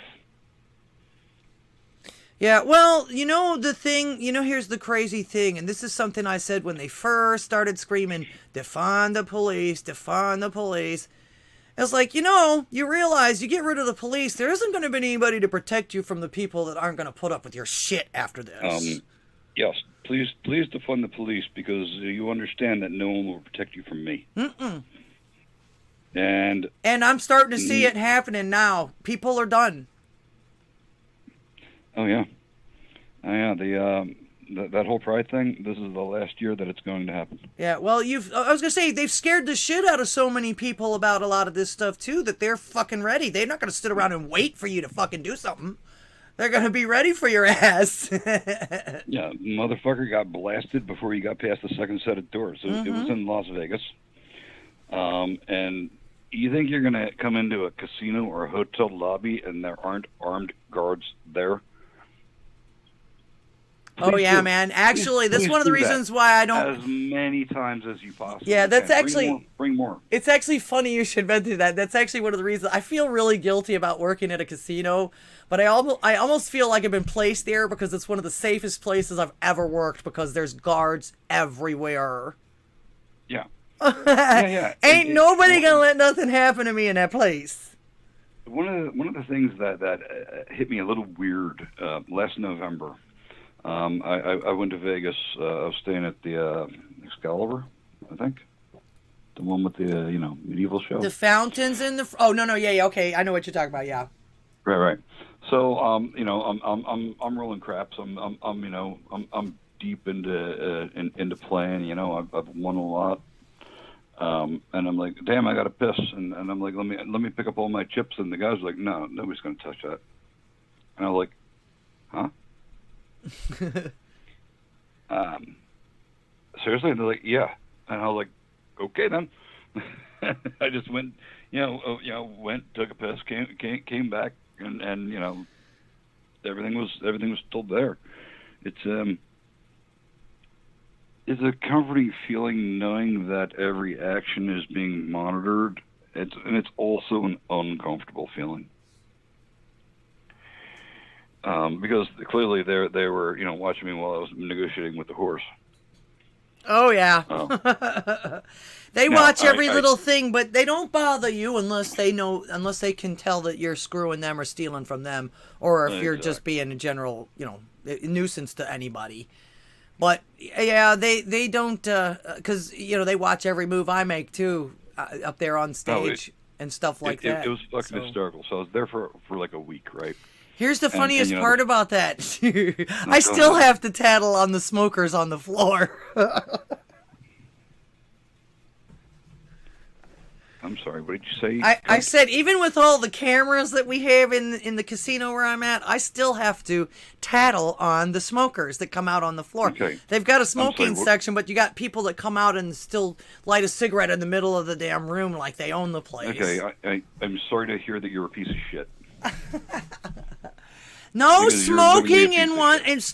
Yeah, well, here's the crazy thing, and this is something I said when they first started screaming, defund the police, defund the police. It's like, you realize you get rid of the police, there isn't going to be anybody to protect you from the people that aren't going to put up with your shit after this. Yes, please defund the police, because you understand that no one will protect you from me. Mm-mm. And I'm starting to see it happening now. People are done. Oh yeah, that whole pride thing. This is the last year that it's going to happen. Yeah, well, I was gonna say they've scared the shit out of so many people about a lot of this stuff too that they're fucking ready. They're not gonna sit around and wait for you to fucking do something. They're gonna be ready for your ass. Yeah, motherfucker got blasted before he got past the second set of doors. It was in Las Vegas, and you think you're gonna come into a casino or a hotel lobby and there aren't armed guards there? Oh yeah, man. Actually, this is one of the reasons why I don't. As many times as you possibly Yeah, that's can. actually. Bring more. It's actually funny you should mention that. That's actually one of the reasons I feel really guilty about working at a casino, but I almost feel like I've been placed there because it's one of the safest places I've ever worked because there's guards everywhere. Yeah. Yeah. Ain't nobody gonna let nothing happen to me in that place. One of the things that hit me a little weird last November. I went to Vegas. I was staying at the Excalibur, I think, the one with the medieval show. The fountains in the. Oh no, yeah, okay, I know what you're talking about. Yeah. Right. So I'm rolling craps. I'm deep into playing. I've won a lot. And I'm like, damn, I got to piss, and I'm like, let me pick up all my chips, and the guys are like, no, nobody's gonna touch that. And I was like, huh? Seriously? And they're like, yeah. And I was like, okay then. I just went, took a piss, came back, and everything was still there. It's a comforting feeling knowing that every action is being monitored. It's also an uncomfortable feeling. Because clearly they were, watching me while I was negotiating with the horse. Oh yeah. They watch every little thing, but they don't bother you unless they can tell that you're screwing them or stealing from them, or if you're just being a general, nuisance to anybody. But yeah, they don't, because they watch every move I make too, up there on stage and stuff like that. It was fucking hysterical. So I was there for like a week, right? Here's the funniest part about that. I still have to tattle on the smokers on the floor. I'm sorry, what did you say? I said even with all the cameras that we have in the casino where I'm at, I still have to tattle on the smokers that come out on the floor. Okay. They've got a smoking section, but you got people that come out and still light a cigarette in the middle of the damn room like they own the place. Okay, I'm sorry to hear that you're a piece of shit. No smoking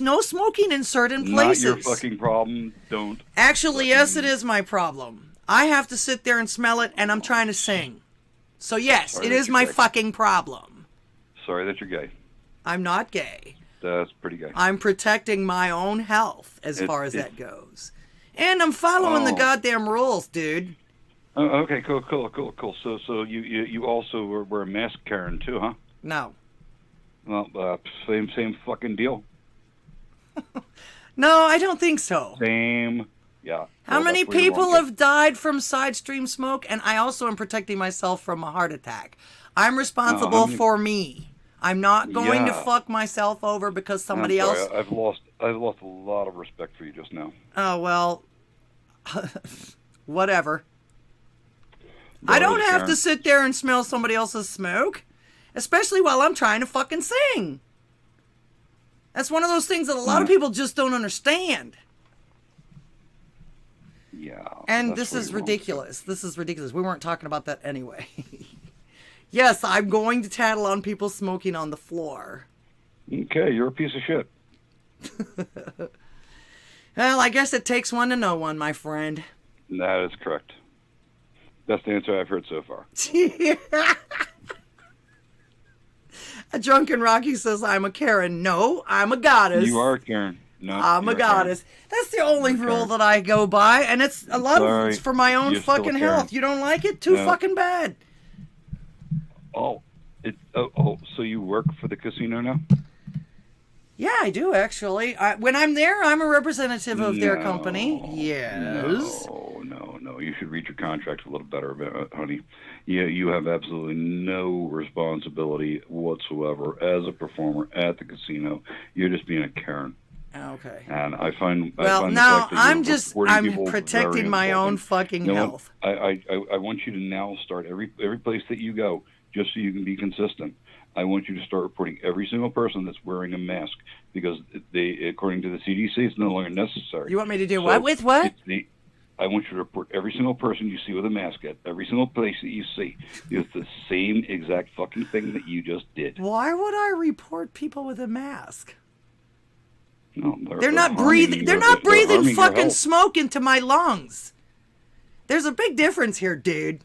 no smoking in certain places. Not your fucking problem. Don't. Actually, yes, it is my problem. I have to sit there and smell it, and I'm trying to sing. So yes, it is my fucking problem. Sorry that you're gay. I'm not gay. That's pretty gay. I'm protecting my own health as far as that goes, and I'm following the goddamn rules, dude. Oh, okay, cool. So you also were a mask Karen too, huh? No. Well, same fucking deal. No, I don't think so. Same, yeah. How many people have died from side stream smoke? And I also am protecting myself from a heart attack. I'm responsible for me. I'm not going to fuck myself over because somebody else. I've lost a lot of respect for you just now. Oh well, whatever. I don't have to sit there and smell somebody else's smoke. Especially while I'm trying to fucking sing. That's one of those things that a lot of people just don't understand. Yeah. And this is ridiculous. This is ridiculous. We weren't talking about that anyway. Yes, I'm going to tattle on people smoking on the floor. Okay, you're a piece of shit. Well, I guess it takes one to know one, my friend. That is correct. That's the answer I've heard so far. A drunken Rocky says, I'm a Karen. No, I'm a goddess. You are a Karen. No, I'm a goddess. That's the only rule that I go by, and it's a lot of it's for my own fucking health. You don't like it? Too fucking bad. Oh, so you work for the casino now? Yeah, I do actually. When I'm there, I'm a representative of their company. Yes. No. You should read your contract a little better, honey. You have absolutely no responsibility whatsoever as a performer at the casino. You're just being a Karen. Okay. And I find now I'm people protecting very my own insulting. fucking You know health. what? I want you to now start every place that you go, just so you can be consistent. I want you to start reporting every single person that's wearing a mask, because according to the CDC, it's no longer necessary. You want me to do what with what? I want you to report every single person you see with a mask at every single place that you see. It's the same exact fucking thing that you just did. Why would I report people with a mask? No, they're not breathing. They're not breathing fucking smoke into my lungs. There's a big difference here, dude.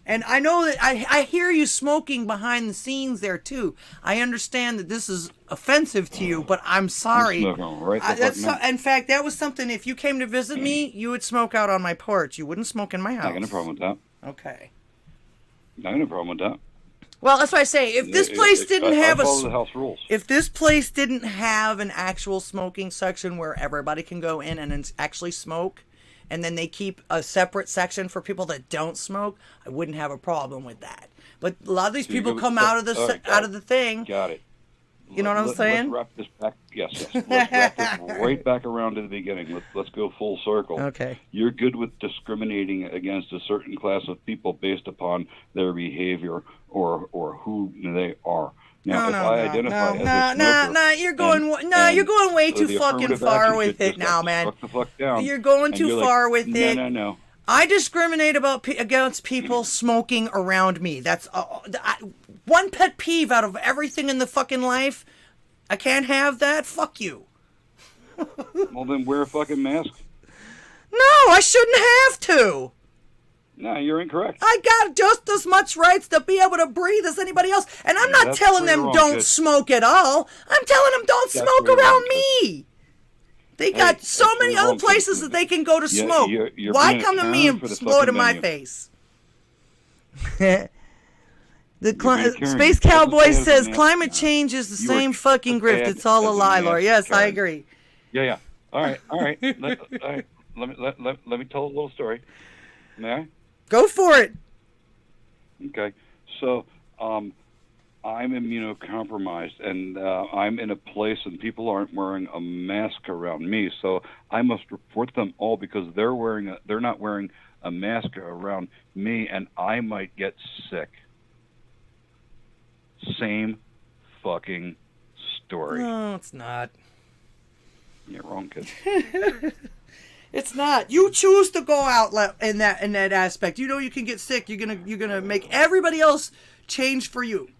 And I know that I hear you smoking behind the scenes there too. I understand that this is offensive to you, but I'm sorry. In fact, that was something. If you came to visit me, you would smoke out on my porch. You wouldn't smoke in my house. I got no problem with that. Okay. I got no problem with that. Well, that's what I say. If this place didn't have follow the house rules. If this place didn't have an actual smoking section where everybody can go in and actually smoke, and then they keep a separate section for people that don't smoke, I wouldn't have a problem with that. But a lot of these people come out of the thing. Got it. You know what I'm saying? Let's wrap this back. Yes. Let's wrap this right back around to the beginning. Let's go full circle. Okay. You're good with discriminating against a certain class of people based upon their behavior or who they are. Now, if I identify as a smoker, you're going way too fucking far with it now, man. The fuck down, you're going too far with it. No. I discriminate against people smoking around me. That's one pet peeve out of everything in the fucking life. I can't have that. Fuck you. Well, then wear a fucking mask. No, I shouldn't have to. No, you're incorrect. I got just as much rights to be able to breathe as anybody else. And I'm not telling them don't smoke at all. I'm telling them don't smoke around me. They got so many other places that they can go to smoke. Why come to me and blow it in my face? Space Cowboy says climate change is the same fucking grift. It's all a lie, Laura. Yes, I agree. Yeah. All right. Let me tell a little story. May I? Go for it. Okay. So, I'm immunocompromised, and I'm in a place and people aren't wearing a mask around me, so I must report them all because they're not wearing a mask around me, and I might get sick. Same fucking story. No, it's not. You're wrong, kid. It's not. You choose to go out in that aspect. You know you can get sick. You're gonna make everybody else change for you.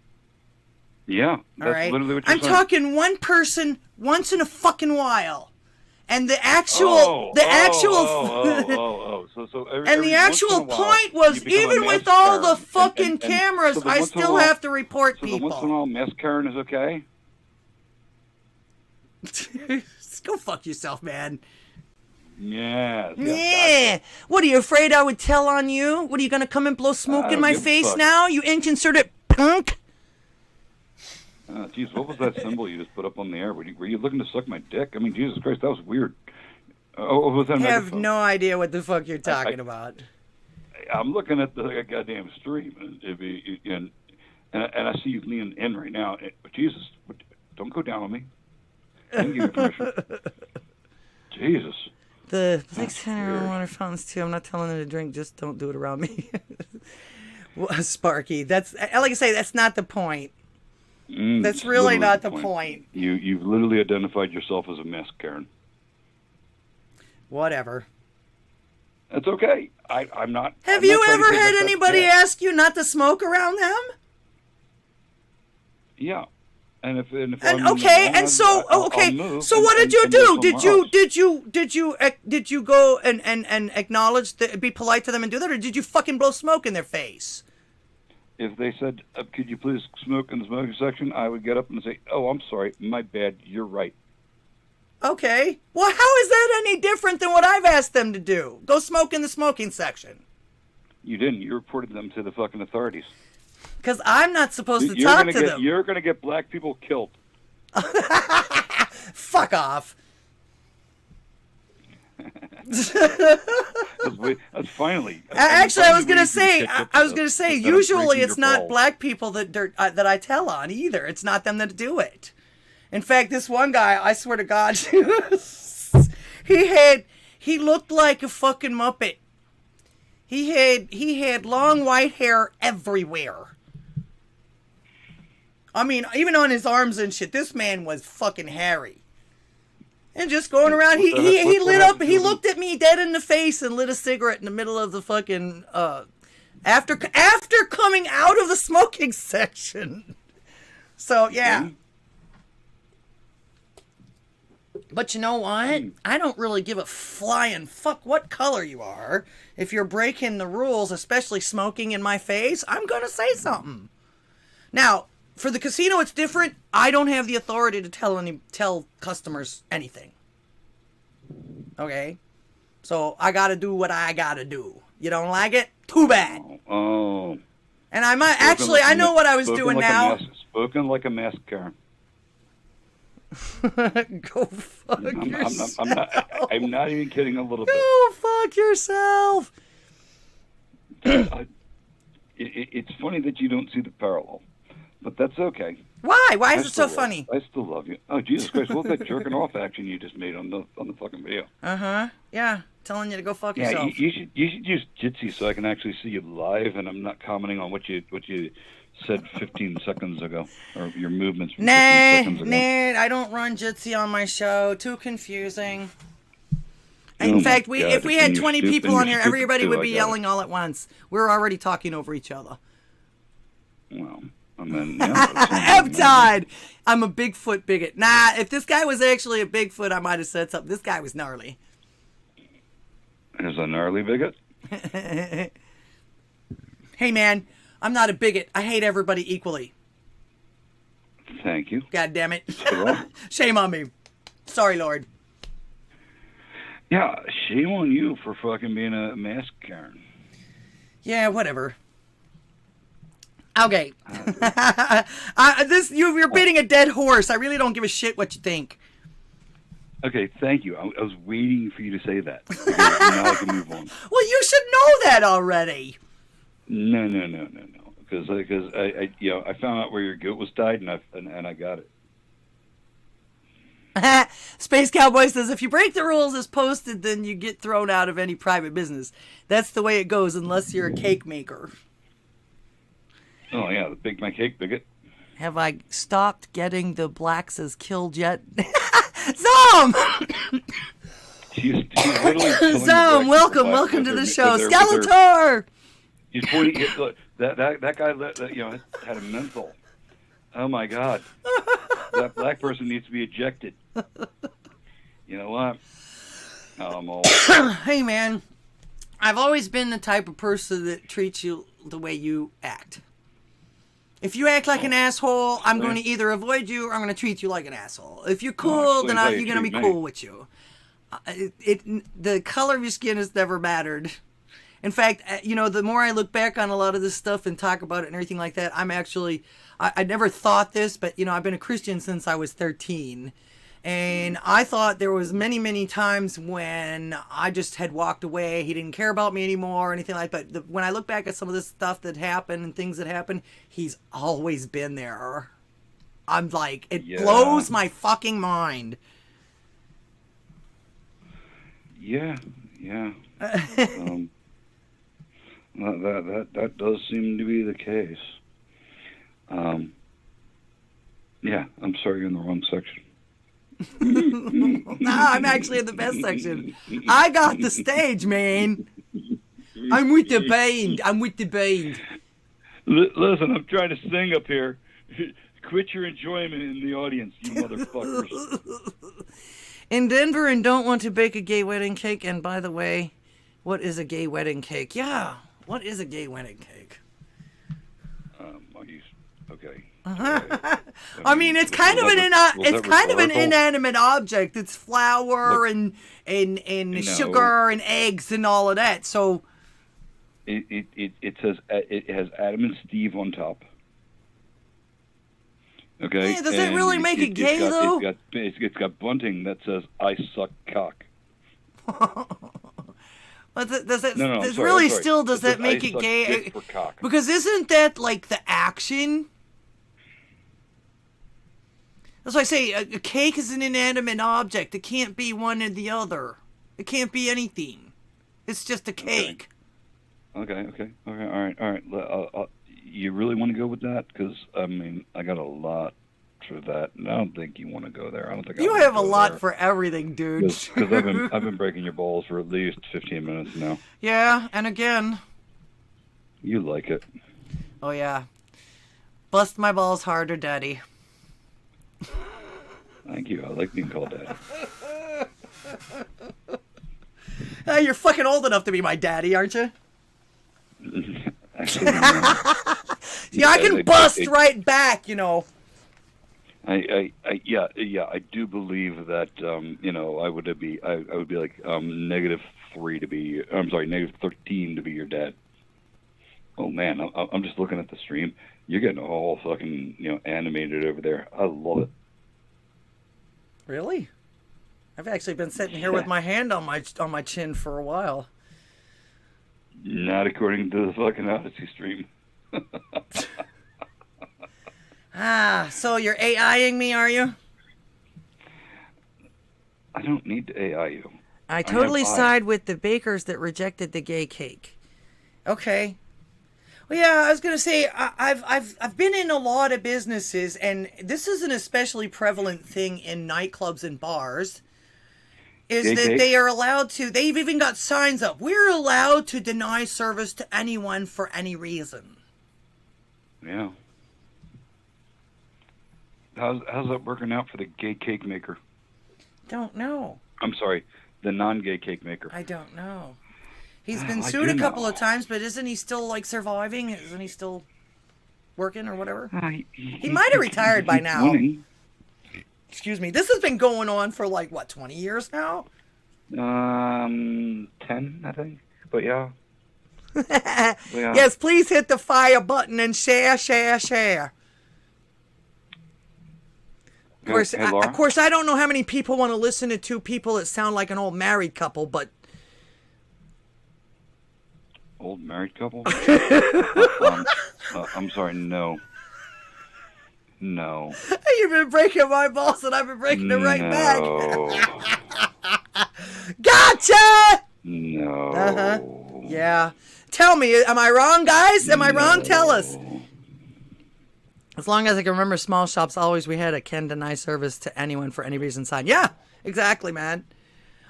Yeah, that's literally what you're saying. I'm talking one person once in a fucking while, and the actual point was, even with all the fucking cameras, I still have to report people. Once in a while, mask Karen is okay. Go fuck yourself, man. Yeah. Gotcha. What, are you afraid I would tell on you? What, are you going to come and blow smoke in my face now, you inconsiderate punk? Jeez, what was that symbol you just put up on the air? Were you looking to suck my dick? I mean, Jesus Christ, that was weird. Was that a I have no idea what the fuck you're talking about. I'm looking at the goddamn stream, and I see you leaning in right now. But Jesus, don't go down on me. I didn't give you permission. Jesus. The 600 water fountains too. I'm not telling them to drink. Just don't do it around me. Sparky, that's like I say. That's not the point. That's really not the point. You've literally identified yourself as a mess, Karen. Whatever. That's okay. I'm not. Have you ever had anybody ask you not to smoke around them? Yeah. So what did you do? Did you go and acknowledge be polite to them and do that, or did you fucking blow smoke in their face? If they said, "Could you please smoke in the smoking section?" I would get up and say, "Oh, I'm sorry, my bad. You're right." Okay. Well, how is that any different than what I've asked them to do? Go smoke in the smoking section. You didn't. You reported them to the fucking authorities. Because I'm not supposed to talk to them. You're going to get black people killed. Fuck off. That's finally. Actually, I was gonna say, Instead of usually breaking it's your not balls. black people that I tell on either. It's not them that do it. In fact, this one guy, I swear to God, he looked like a fucking Muppet. He had long white hair everywhere. I mean, even on his arms and shit. This man was fucking hairy. And just going around, he looked at me dead in the face and lit a cigarette in the middle of the fucking, after coming out of the smoking section. So, yeah. But you know what? I don't really give a flying fuck what color you are. If you're breaking the rules, especially smoking in my face, I'm gonna say something. Now, for the casino, it's different. I don't have the authority to tell customers anything. Okay? So, I gotta do what I gotta do. You don't like it? Too bad. Oh. And I might, actually, I know what I was doing now. Spoken like a mask, Karen. Go fuck yourself. I'm not even kidding a little bit. Go fuck yourself. It's funny that you don't see the parallel, but that's okay. Why? Why is it so funny? I still love you. Oh, Jesus Christ! What was that jerking off action you just made on the fucking video? Yeah, telling you to go fuck yourself. You should use Jitsi so I can actually see you live, and I'm not commenting on what you said 15 seconds ago, or your movements from 15 seconds ago. I don't run Jitsi on my show. Too confusing. In fact, if we had 20 people on here, everybody would be yelling all at once. We're already talking over each other. Well, and then, yeah. Eptide! I'm a Bigfoot bigot. Nah, if this guy was actually a Bigfoot, I might have said something. This guy was gnarly. Is a gnarly bigot? Hey, man, I'm not a bigot. I hate everybody equally. Thank you. God damn it. Shame on me. Sorry, Lord. Yeah, shame on you for fucking being a mask Karen. Yeah, whatever. Okay. You're beating a dead horse. I really don't give a shit what you think. Okay, thank you. I was waiting for you to say that. Now I can move on. Well, you should know that already. No. Because I found out where your goat was tied, and I got it. Space Cowboy says, if you break the rules as posted, then you get thrown out of any private business. That's the way it goes, unless you're a cake maker. Oh, yeah, the Big My Cake bigot. Have I stopped getting the blacks as killed yet? Zom! She's literally Zom, welcome to the show. Skeletor! He's pointing. Look, that guy, had a mental. Oh my God, that black person needs to be ejected. You know what? I'm old. Hey man, I've always been the type of person that treats you the way you act. If you act like an asshole, I'm going to either avoid you or I'm going to treat you like an asshole. If you're cool, then you're going to be cool with you. The color of your skin has never mattered. In fact, the more I look back on a lot of this stuff and talk about it and everything like that, I'm actually, I never thought this, but, I've been a Christian since I was 13. And I thought there was many, many times when I just had walked away. He didn't care about me anymore or anything like that. But when I look back at some of this stuff that happened and things that happened, he's always been there. I'm like, it blows my fucking mind. Yeah. That does seem to be the case. Yeah, I'm sorry you're in the wrong section. No, I'm actually in the best section. I got the stage, man. I'm with the band. Listen, I'm trying to sing up here. Quit your enjoyment in the audience, you motherfuckers. In Denver and don't want to bake a gay wedding cake. And by the way, what is a gay wedding cake? Yeah, what is a gay wedding cake? Okay. I mean, it's kind of an inanimate object. It's flour and sugar and eggs and all of that. So it says it has Adam and Steve on top. Okay. Yeah, does it really make it gay though? It's got bunting that says "I suck cock." But does it No, does sorry, really sorry. still does that I make it suck gay? dick for cock. Because isn't that like the action? That's why I say a cake is an inanimate object. It can't be one or the other. It can't be anything. It's just a cake. Okay. All right. You really want to go with that? Because I mean, I got a lot for that, and I don't think you want to go there. I don't think You have a lot for everything, dude. Because I've been breaking your balls for at least 15 minutes now. Yeah, and again. You like it. Oh yeah. Bust my balls harder, daddy. Thank you. I like being called daddy. You're fucking old enough to be my daddy, aren't you? Actually, no. Yeah, I can bust right back, you know. I do believe that I would be like -3 to be. I'm sorry, -13 to be your dad. Oh man, I'm just looking at the stream. You're getting all fucking animated over there. I love it. Really? I've actually been sitting here with my hand on my chin for a while. Not according to the fucking Odysee stream. So you're AIing me, are you? I don't need to AI you. I totally side with the bakers that rejected the gay cake. Okay. Well, yeah, I was gonna say I've been in a lot of businesses, and this is an especially prevalent thing in nightclubs and bars. Is gay that cake? they are allowed to? They've even got signs up. We're allowed to deny service to anyone for any reason. Yeah. How's that working out for the gay cake maker? Don't know. I'm sorry, the non-gay cake maker. I don't know. He's been I sued do a couple know. of times, but isn't he still like surviving? Isn't he still working or whatever? He might have retired by now. Winning. Excuse me. This has been going on for like what, 20 years now? 10, I think. But yeah. Yeah. Yes, please hit the fire button and share, share, share. Of course, Hey, Laura? of course, I don't know how many people want to listen to two people that sound like an old married couple, but Old married couple? I'm sorry, no. No. you've been breaking my balls and I've been breaking it right back. Gotcha! No. Yeah. Tell me, am I wrong, guys? Am I wrong? Tell us. As long as I can remember, small shops always we had a can deny service to anyone for any reason sign. Yeah, exactly, man.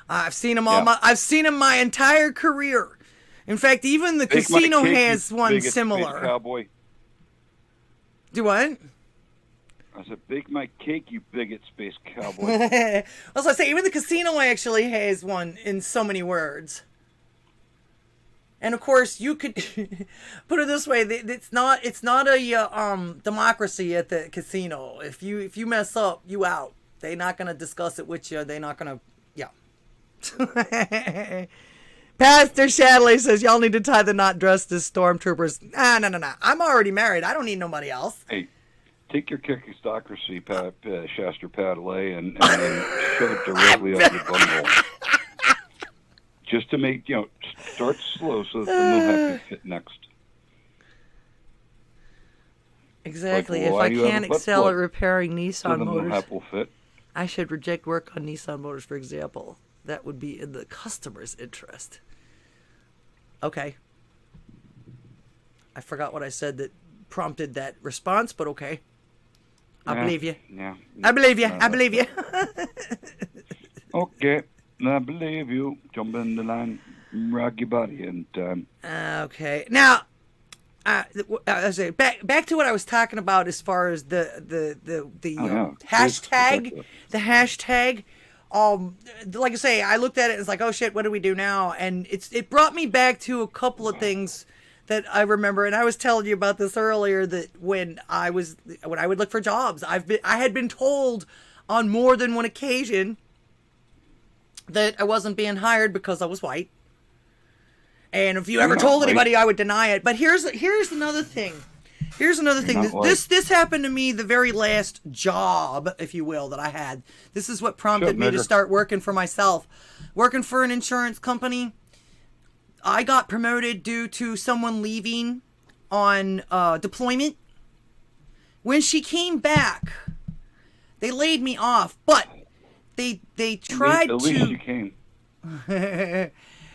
I've seen them all. Yeah. I've seen them my entire career. In fact, even the Bake my casino cake, has you one bigot, similar. space cowboy. Do what? I said, bake my cake, you bigot space cowboy. Also, I say even the casino actually has one in so many words. And of course, you could put it this way: it's not a democracy at the casino. If you mess up, you out. They're not gonna discuss it with you. They're not gonna, yeah. Pastor Shadley says y'all need to tie the knot dressed as stormtroopers. No. I'm already married. I don't need nobody else. Hey, take your Kakistocracy Shaster Padalet and then shove it directly up your bumhole. Just to make, start slow so that the move have to fit next. Exactly. Like, if why I do you have can't a butt excel at plug? repairing So Nissan the motors, move will fit. I should reject work on Nissan motors, for example. That would be in the customer's interest. Okay. I forgot what I said that prompted that response, but okay. I believe you. Yeah. I believe you. I believe you. Okay. I believe you. Jump in the line, rock your body, and Okay. Now, I say back to what I was talking about as far as the hashtag. The hashtag. Like I say, I looked at it and it's like, oh shit, what do we do now? And it brought me back to a couple of things that I remember, and I was telling you about this earlier, that when I would look for jobs, I had been told on more than one occasion that I wasn't being hired because I was white. And if you ever told anybody, I would deny it. But here's another thing. Here's another thing. not This happened to me the very last job, if you will, that I had. This is what prompted me to start working for myself. Working for an insurance company. I got promoted due to someone leaving on deployment. When she came back, they laid me off, but they tried to... At least you came.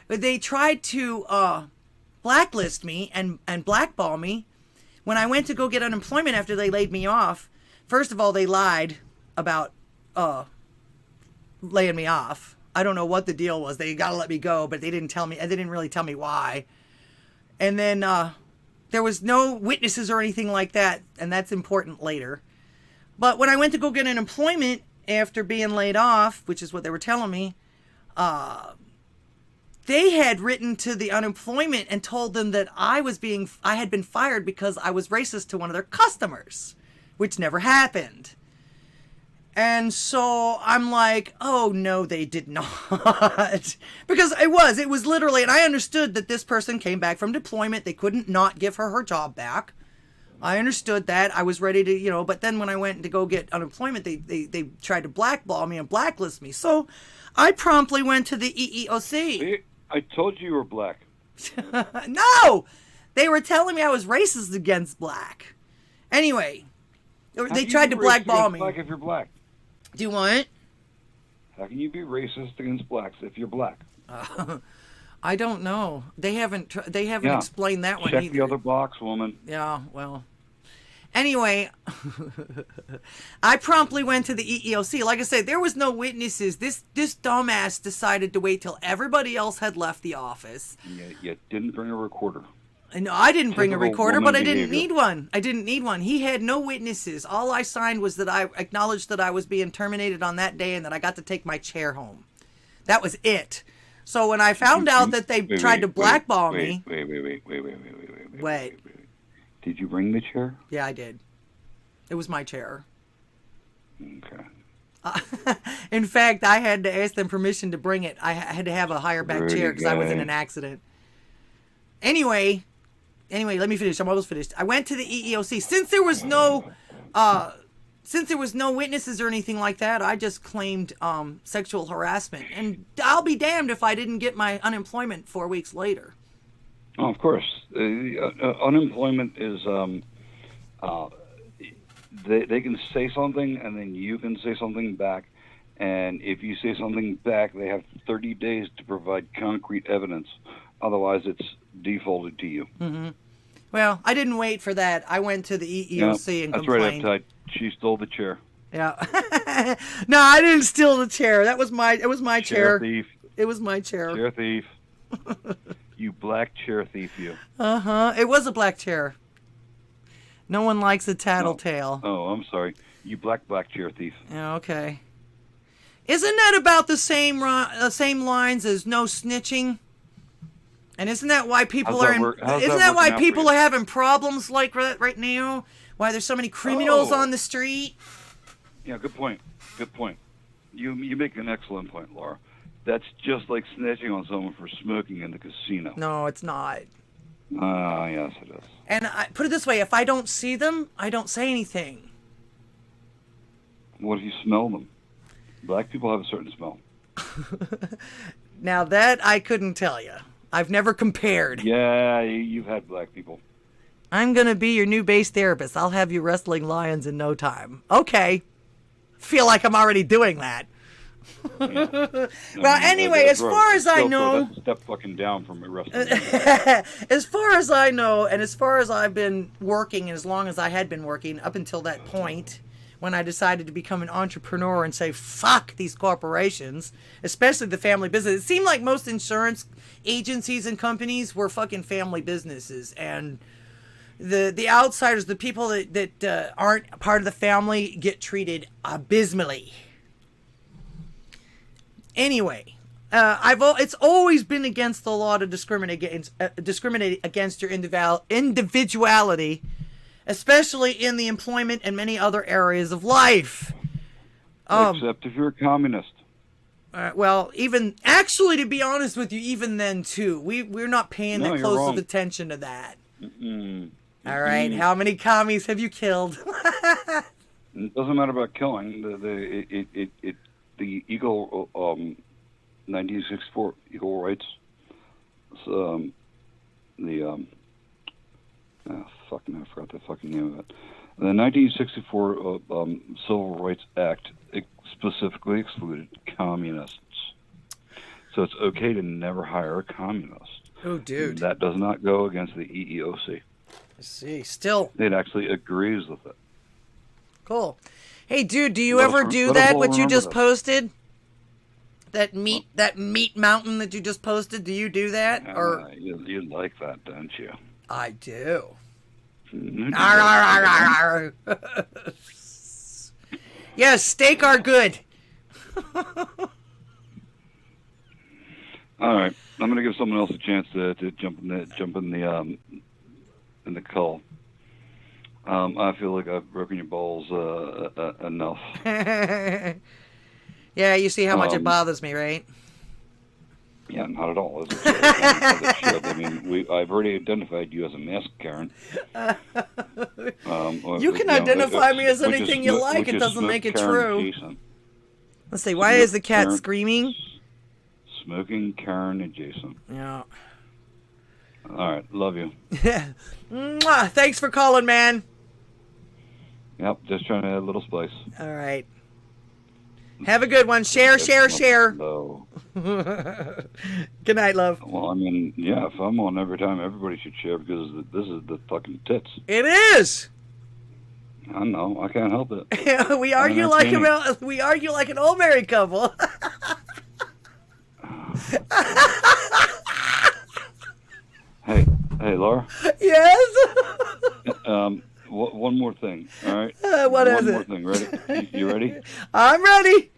But they tried to blacklist me and blackball me. When I went to go get unemployment after they laid me off, first of all, they lied about laying me off. I don't know what the deal was. They got to let me go, but they didn't tell me. They didn't really tell me why. And then there was no witnesses or anything like that, and that's important later. But when I went to go get unemployment after being laid off, which is what they were telling me, they had written to the unemployment and told them that I had been fired because I was racist to one of their customers, which never happened. And so I'm like, oh no, they did not. Because it was literally, and I understood that this person came back from deployment. They couldn't not give her job back. I understood that. I was ready to, but then when I went to go get unemployment, they tried to blackball me and blacklist me. So I promptly went to the EEOC. I told you were black. No! They were telling me I was racist against black. Anyway, they tried to blackball me. Black if you're black. Do you want? How can you be racist against blacks if you're black? I don't know. They haven't explained that one either. Check the other box, woman. Yeah, well. Anyway, I promptly went to the EEOC. Like I said, there was no witnesses. This dumbass decided to wait till everybody else had left the office. You didn't bring a recorder. No, I didn't bring a recorder, but I didn't need one. I didn't need one. He had no witnesses. All I signed was that I acknowledged that I was being terminated on that day and that I got to take my chair home. That was it. So when I found out that they tried to blackball me... Wait. Did you bring the chair? Yeah, I did. It was my chair. Okay. In fact, I had to ask them permission to bring it. I had to have a higher back chair because I was in an accident. Anyway, let me finish. I'm almost finished. I went to the EEOC. Since there was no witnesses or anything like that, I just claimed sexual harassment. And I'll be damned if I didn't get my unemployment 4 weeks later. Oh, of course. Unemployment is, they can say something and then you can say something back. And if you say something back, they have 30 days to provide concrete evidence. Otherwise, it's defaulted to you. Mm-hmm. Well, I didn't wait for that. I went to the EEOC and complained. That's right, she stole the chair. Yeah. No, I didn't steal the chair. It was my chair. Chair thief. It was my chair. Chair thief. You black chair thief, you. Uh-huh. It was a black chair. No one likes a tattletale. Oh, I'm sorry. You black chair thief. Yeah, okay. Isn't that about the same lines as no snitching? And isn't that why people are having problems like that right now? Why there's so many criminals on the street? Yeah, good point. Good point. You make an excellent point, Laura. That's just like snitching on someone for smoking in the casino. No, it's not. Yes, it is. And I put it this way: if I don't see them, I don't say anything. What if you smell them? Black people have a certain smell. Now that I couldn't tell you. I've never compared. Yeah, you've had black people. I'm going to be your new base therapist. I'll have you wrestling lions in no time. Okay. Feel like I'm already doing that. Yeah. Well, anyway, as far as I know... That's a step fucking down from wrestling. As far as I know, and as far as I've been working, and as long as I had been working, up until that point, when I decided to become an entrepreneur and say, fuck these corporations, especially the family business. It seemed like most insurance agencies and companies were fucking family businesses. And the outsiders, the people that aren't part of the family, get treated abysmally. Anyway, it's always been against the law to discriminate against your individuality, especially in the employment and many other areas of life. Except if you're a communist. Well, actually, to be honest with you, even then too, we're not paying that close of attention to that. Mm-mm. All right. How many commies have you killed? It doesn't matter about killing. The Eagle 1964 Eagle rights. I forgot the fucking name of it. The 1964 Civil Rights Act specifically excluded communists. So it's okay to never hire a communist. Oh, dude. That does not go against the EEOC. I see. Still. It actually agrees with it. Cool. Hey, dude, do you ever do that, what you just posted? That meat mountain that you just posted, do you do that? Or you like that, don't you? I do. Yes, steak are good. All right, I'm gonna give someone else a chance to jump in the call. I feel like I've broken your balls enough. Yeah, you see how much it bothers me, right? Yeah, not at all. I mean, I've already identified you as a mask, Karen. You can identify me as anything you like. It doesn't make it true. Jason. Let's see. Why is the cat screaming? Smoking Karen adjacent. Yeah. All right. Love you. Mwah, thanks for calling, man. Yep. Just trying to add a little spice. All right. Have a good one. Share. No. Good night, love. Well, I mean, yeah, if I'm on every time, everybody should share because this is the fucking tits. It is. I know. I can't help it. we argue like an old married couple. Hey, Laura. Yes. One more thing. All right. What is it? One more thing. Ready? You ready? I'm ready.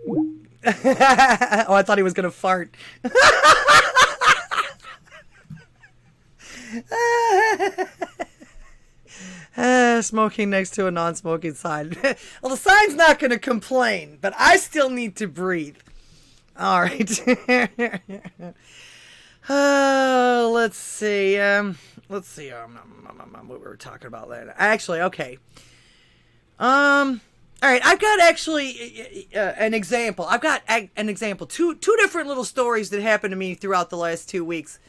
Oh, I thought he was gonna fart. Smoking next to a non-smoking sign. Well, the sign's not gonna complain, but I still need to breathe. All right. Let's see. What we were talking about there. Actually, okay. All right, I've got actually an example. I've got an example. Two different little stories that happened to me throughout the last 2 weeks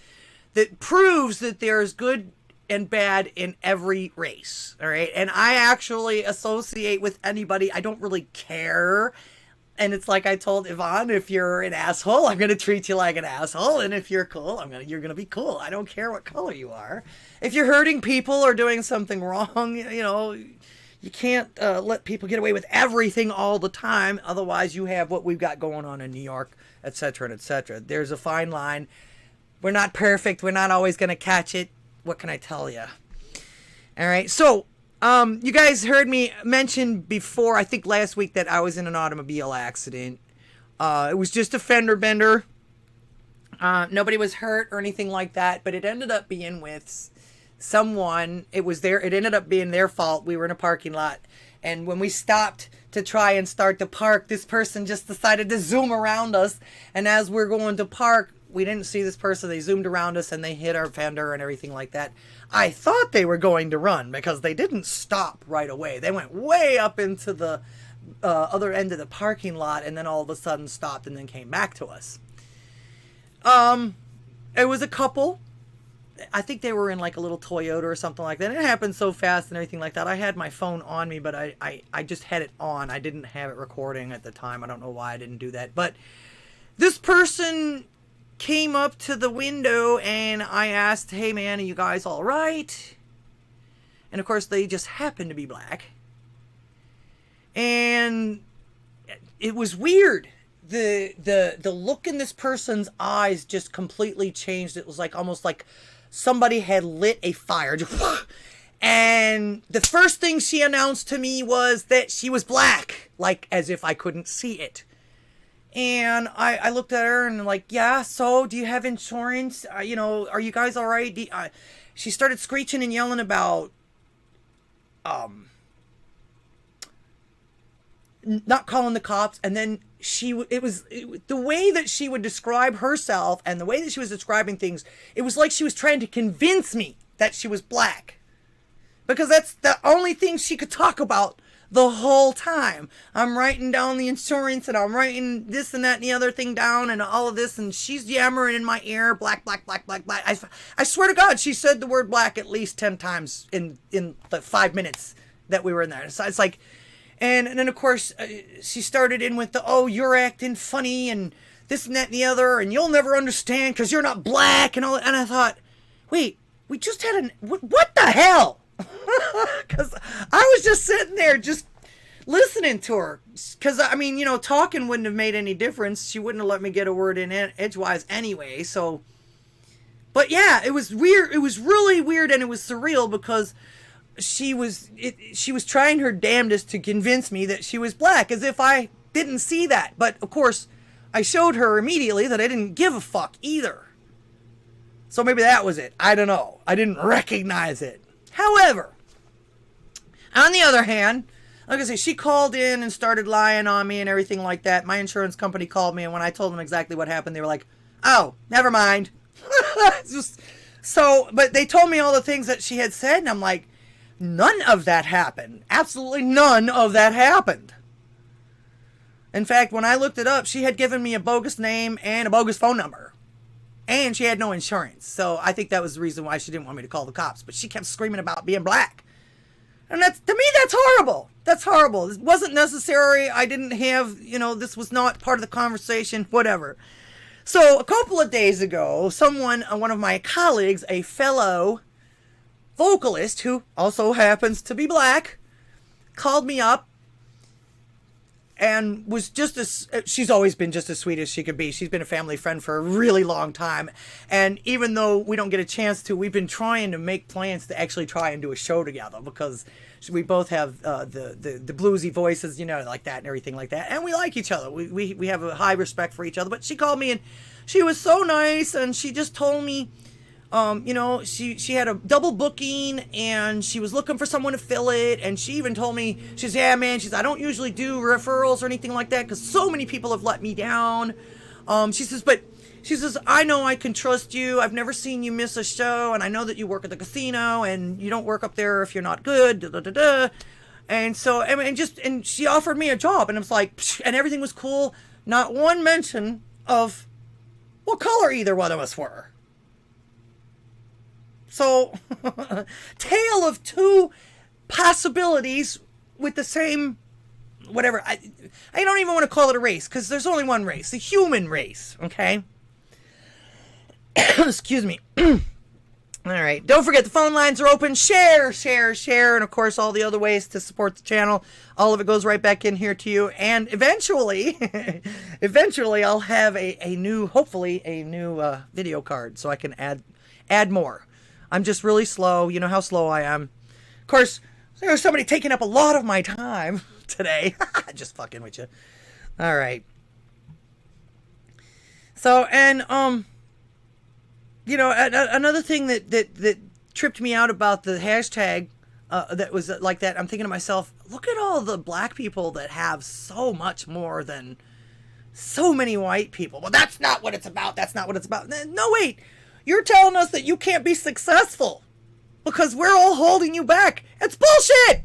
that proves that there's good and bad in every race. All right, and I actually associate with anybody. I don't really care. And it's like I told Yvonne, if you're an asshole, I'm going to treat you like an asshole. And if you're cool, you're going to be cool. I don't care what color you are. If you're hurting people or doing something wrong, you can't let people get away with everything all the time. Otherwise, you have what we've got going on in New York, et cetera, and et cetera. There's a fine line. We're not perfect. We're not always going to catch it. What can I tell you? All right. So, you guys heard me mention before, I think last week, that I was in an automobile accident. It was just a fender bender. Nobody was hurt or anything like that, but it ended up being with someone. It ended up being their fault. We were in a parking lot, and when we stopped to try and start to park, this person just decided to zoom around us, and as we're going to park, we didn't see this person. They zoomed around us and they hit our fender and everything like that. I thought they were going to run because they didn't stop right away. They went way up into the other end of the parking lot and then all of a sudden stopped and then came back to us. It was a couple. I think they were in like a little Toyota or something like that. It happened so fast and everything like that. I had my phone on me, but I just had it on. I didn't have it recording at the time. I don't know why I didn't do that. But this person came up to the window and I asked, hey man, are you guys all right? And of course they just happened to be black. And it was weird. The look in this person's eyes just completely changed. It was like almost like somebody had lit a fire. And the first thing she announced to me was that she was black, like as if I couldn't see it. And I looked at her and like, yeah, so do you have insurance? Are you guys all right? She started screeching and yelling about not calling the cops. And then the way that she would describe herself and the way that she was describing things, it was like she was trying to convince me that she was black. Because that's the only thing she could talk about the whole time. I'm writing down the insurance and I'm writing this and that and the other thing down and all of this, and she's yammering in my ear, black, black, black, black, black. I swear to God, she said the word black at least 10 times in the 5 minutes that we were in there. So it's like, and then of course she started in with the, oh, you're acting funny and this and that and the other, and you'll never understand because you're not black and all that. And I thought, wait, we just had what the hell? Because I was just sitting there just listening to her. Because, I mean, you know, talking wouldn't have made any difference. She wouldn't have let me get a word in edgewise anyway. So, but yeah, it was weird. It was really weird, and it was surreal because she was trying her damnedest to convince me that she was black, as if I didn't see that. But, of course, I showed her immediately that I didn't give a fuck either. So maybe that was it. I don't know. I didn't recognize it. However, on the other hand, like I say, she called in and started lying on me and everything like that. My insurance company called me, and when I told them exactly what happened, they were like, oh, never mind. But they told me all the things that she had said, and I'm like, none of that happened. Absolutely none of that happened. In fact, when I looked it up, she had given me a bogus name and a bogus phone number. And she had no insurance. So I think that was the reason why she didn't want me to call the cops. But she kept screaming about being black. And to me, that's horrible. That's horrible. It wasn't necessary. I didn't have, you know, this was not part of the conversation, whatever. So a couple of days ago, one of my colleagues, a fellow vocalist who also happens to be black, called me up. And was she's always been just as sweet as she could be. She's been a family friend for a really long time. And even though we don't get a chance to, we've been trying to make plans to actually try and do a show together because we both have the bluesy voices, you know, like that and everything like that. And we like each other. We have a high respect for each other. But she called me and she was so nice, and she just told me, you know, she had a double booking and she was looking for someone to fill it. And she even told me, she's, yeah, man, I don't usually do referrals or anything like that because so many people have let me down. She says, I know I can trust you. I've never seen you miss a show. And I know that you work at the casino and you don't work up there if you're not good. Da, da, da, da. And so, and she offered me a job, and I was like, psh, and everything was cool. Not one mention of what color either one of us were. So, tale of two possibilities with the same, whatever. I don't even want to call it a race, because there's only one race, the human race, okay? Excuse me. All right. Don't forget, the phone lines are open. Share, share, share, and, of course, all the other ways to support the channel. All of it goes right back in here to you. And eventually, I'll have hopefully, a new video card so I can add more. I'm just really slow. You know how slow I am. Of course, there's somebody taking up a lot of my time today. Just fucking with you. All right. So, and, you know, another thing that tripped me out about the hashtag that was like that, I'm thinking to myself, look at all the black people that have so much more than so many white people. Well, that's not what it's about. That's not what it's about. No, wait. You're telling us that you can't be successful because we're all holding you back. It's bullshit.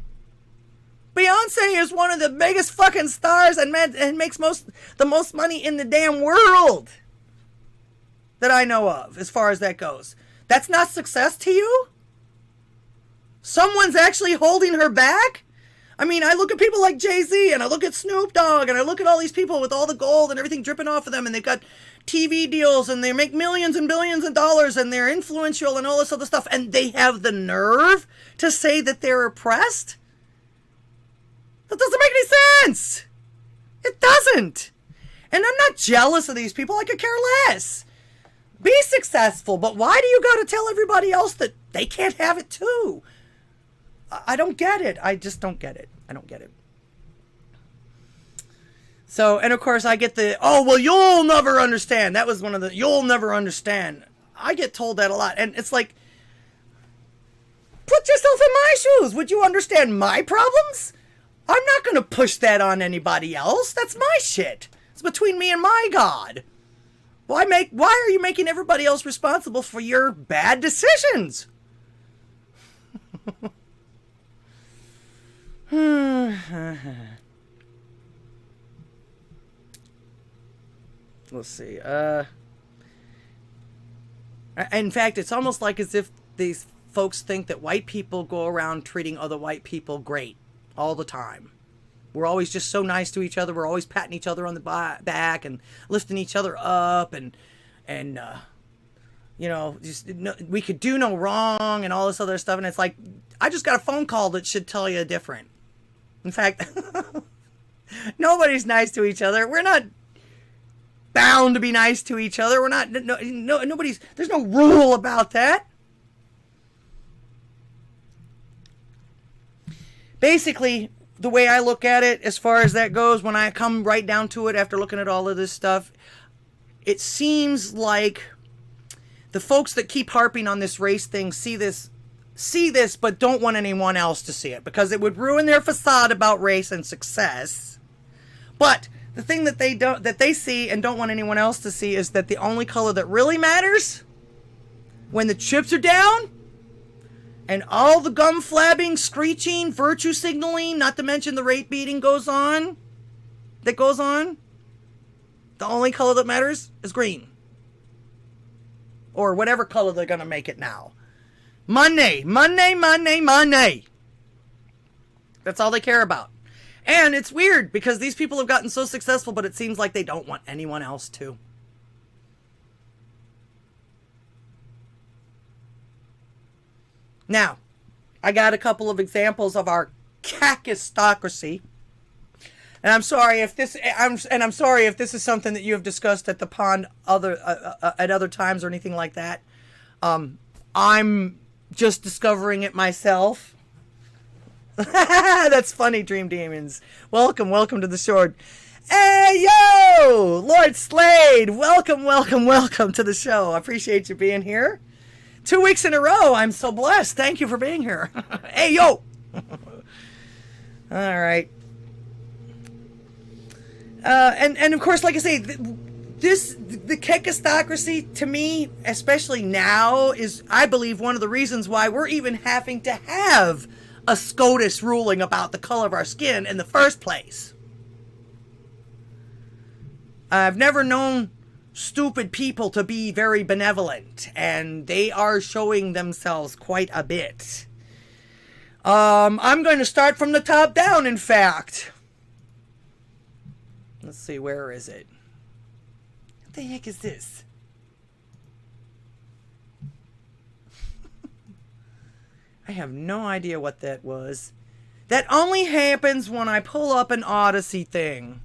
Beyonce is one of the biggest fucking stars and makes the most money in the damn world that I know of, as far as that goes. That's not success to you? Someone's actually holding her back? I mean, I look at people like Jay-Z, and I look at Snoop Dogg, and I look at all these people with all the gold and everything dripping off of them, and they've got TV deals, and they make millions and billions of dollars, and they're influential and all this other stuff, and they have the nerve to say that they're oppressed? That doesn't make any sense. It doesn't. And I'm not jealous of these people. I could care less. Be successful, but why do you got to tell everybody else that they can't have it too? I don't get it. I just don't get it. I don't get it. So, and of course I get the, oh, well, you'll never understand. That was one of the, you'll never understand. I get told that a lot. And it's like, put yourself in my shoes. Would you understand my problems? I'm not going to push that on anybody else. That's my shit. It's between me and my God. Why are you making everybody else responsible for your bad decisions? Let's see. In fact, it's almost like as if these folks think that white people go around treating other white people great all the time. We're always just so nice to each other. We're always patting each other on the back and lifting each other up, and you know, just we could do no wrong and all this other stuff. And it's like, I just got a phone call that should tell you different. In fact, nobody's nice to each other. We're not bound to be nice to each other. We're not, nobody's, there's no rule about that. Basically, the way I look at it, as far as that goes, when I come right down to it after looking at all of this stuff, it seems like the folks that keep harping on this race thing see this, but don't want anyone else to see it because it would ruin their facade about race and success. But the thing that they see and don't want anyone else to see is that the only color that really matters when the chips are down and all the gum flabbing, screeching, virtue signaling, not to mention the rape beating goes on, the only color that matters is green. Or whatever color they're going to make it now. Money, money, money, money. That's all they care about. And it's weird because these people have gotten so successful, but it seems like they don't want anyone else to. Now, I got a couple of examples of our Kakistocracy. And I'm sorry if this is something that you have discussed at the pond at other times or anything like that. I'm just discovering it myself. That's funny, Dream Demons. Welcome to the sword. Hey, yo! Lord Slade, welcome to the show. I appreciate you being here. 2 weeks in a row. I'm so blessed. Thank you for being here. Hey, yo! All right. And of course, like I say, the Kakistocracy, to me, especially now, is, I believe, one of the reasons why we're even having to have a SCOTUS ruling about the color of our skin in the first place. I've never known stupid people to be very benevolent, and they are showing themselves quite a bit. I'm going to start from the top down, in fact. Let's see, where is it? What the heck is this? I have no idea what that was. That only happens when I pull up an Odysee thing.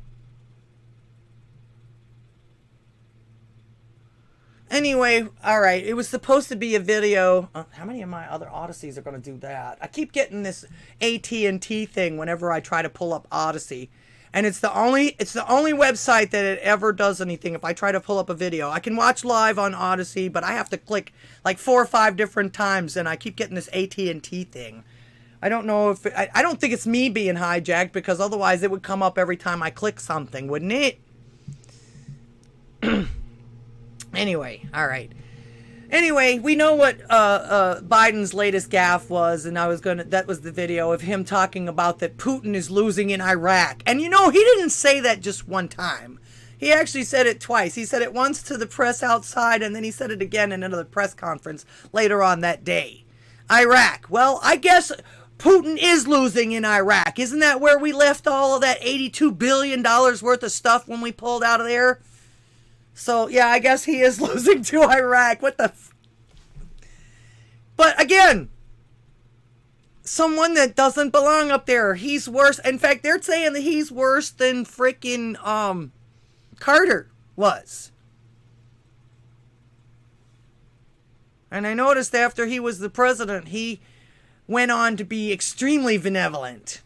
Anyway, alright, it was supposed to be a video. How many of my other Odyseys are going to do that? I keep getting this AT&T thing whenever I try to pull up Odysee. And it's the only website that it ever does anything if I try to pull up a video. I can watch live on Odysee, but I have to click like 4 or 5 different times, and I keep getting this AT&T thing. I don't know if I don't think it's me being hijacked, because otherwise it would come up every time I click something, wouldn't it? Anyway, all right. Anyway, we know what Biden's latest gaffe was, and that was the video of him talking about that Putin is losing in Iraq. And you know, he didn't say that just one time. He actually said it twice. He said it once to the press outside, and then he said it again in another press conference later on that day. Iraq. Well, I guess Putin is losing in Iraq. Isn't that where we left all of that $82 billion worth of stuff when we pulled out of there? So, yeah, I guess he is losing to Iraq. What the But, again, someone that doesn't belong up there. He's worse. In fact, they're saying that he's worse than frickin' Carter was. And I noticed after he was the president, he went on to be extremely benevolent.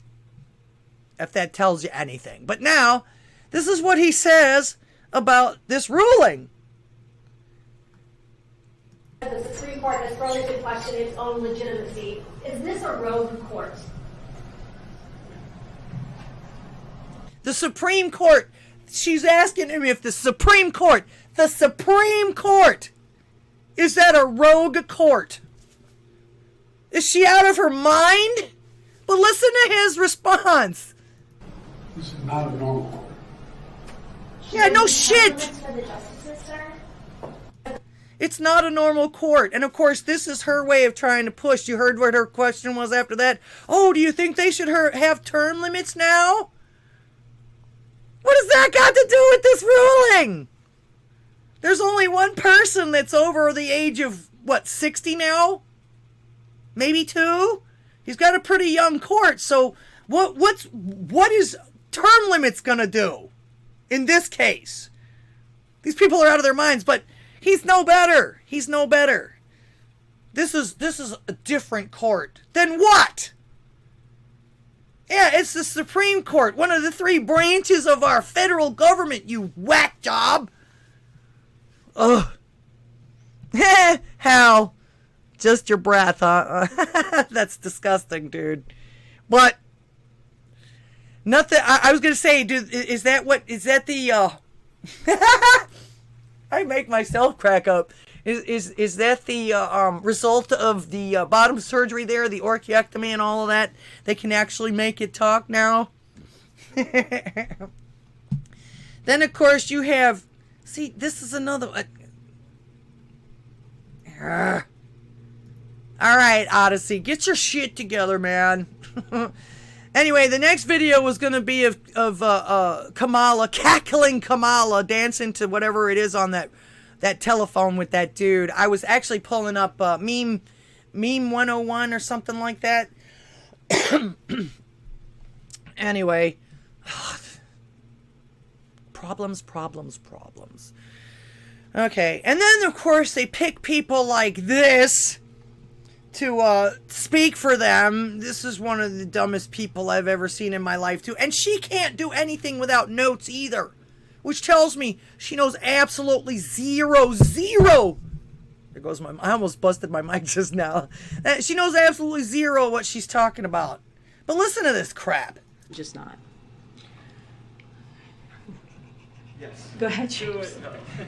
If that tells you anything. But now, this is what he says about this ruling. The Supreme Court has further to question its own legitimacy. Is this a rogue court? The Supreme Court. She's asking him if the Supreme Court, is that a rogue court? Is she out of her mind? But listen to his response. This is not a normal court. Yeah, no shit. For the justices, sir? It's not a normal court. And of course, this is her way of trying to push. You heard what her question was after that? Oh, do you think they should have term limits now? What has that got to do with this ruling? There's only one person that's over the age of, what, 60 now? Maybe 2? He's got a pretty young court, so what is term limits gonna do in this case? These people are out of their minds, but he's no better. He's no better. This is a different court. Then what? Yeah, it's the Supreme Court, one of the 3 branches of our federal government, you whack job. Ugh. Hal, just your breath, huh? That's disgusting, dude. But nothing. I was gonna say, dude, is that the? I make myself crack up. Is that the result of the bottom surgery there, the orchiectomy and all of that? They can actually make it talk now. Then of course you have. See, this is another. All right, Odysee, get your shit together, man. Anyway, the next video was going to be of Kamala, cackling Kamala, dancing to whatever it is on that telephone with that dude. I was actually pulling up meme 101 or something like that. Anyway, problems. Okay, and then of course they pick people like this to speak for them. This is one of the dumbest people I've ever seen in my life too. And she can't do anything without notes either. Which tells me she knows absolutely zero. There goes my, I almost busted my mic just now. She knows absolutely zero what she's talking about. But listen to this crap. Just not. Yes. Go ahead.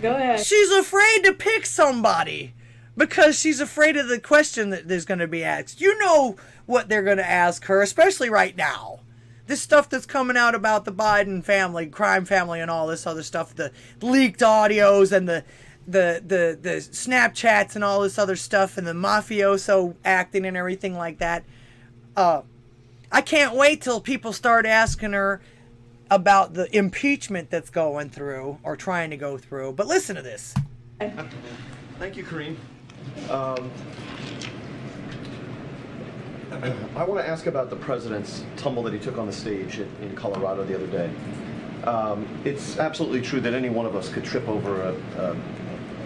Go ahead. She's afraid to pick somebody because she's afraid of the question that there's going to be asked. You know what they're going to ask her, especially right now. This stuff that's coming out about the Biden family, crime family, and all this other stuff, the leaked audios and the Snapchats and all this other stuff, and the mafioso acting and everything like that. I can't wait till people start asking her about the impeachment that's going through or trying to go through. But listen to this. Thank you, Kareem. I want to ask about the president's tumble that he took on the stage in Colorado the other day. It's absolutely true that any one of us could trip over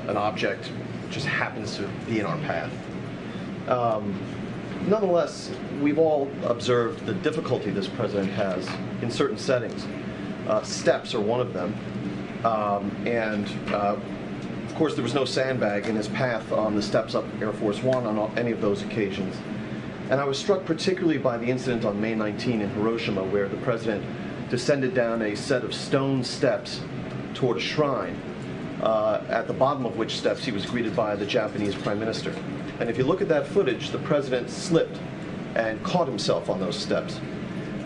an object that just happens to be in our path. Nonetheless, we've all observed the difficulty this president has in certain settings. Steps are one of them. Of course, there was no sandbag in his path on the steps up Air Force One on any of those occasions. And I was struck particularly by the incident on May 19 in Hiroshima, where the president descended down a set of stone steps toward a shrine, at the bottom of which steps he was greeted by the Japanese Prime Minister. And if you look at that footage, the president slipped and caught himself on those steps.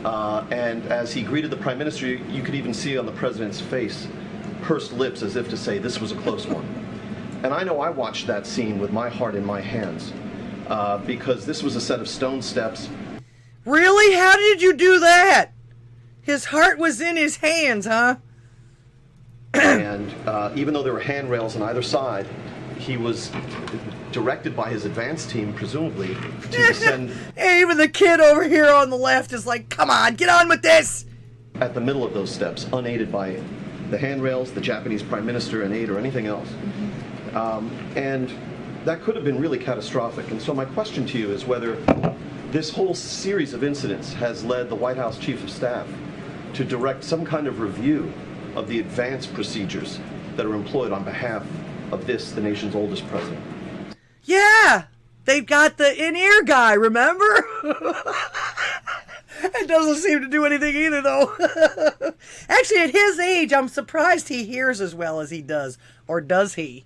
And as he greeted the Prime Minister, you could even see on the president's face pursed lips as if to say, this was a close one. And I know I watched that scene with my heart in my hands, because this was a set of stone steps. Really? How did you do that? His heart was in his hands, huh? And even though there were handrails on either side, he was directed by his advance team, presumably, to descend. Hey, even the kid over here on the left is like, come on, get on with this! At the middle of those steps, unaided by the handrails, the Japanese Prime Minister, an aide, or anything else. And that could have been really catastrophic. And so my question to you is whether this whole series of incidents has led the White House Chief of Staff to direct some kind of review of the advance procedures that are employed on behalf of this, the nation's oldest president. Yeah, they've got the in-ear guy, remember? It doesn't seem to do anything either, though. Actually, at his age, I'm surprised he hears as well as he does. Or does he?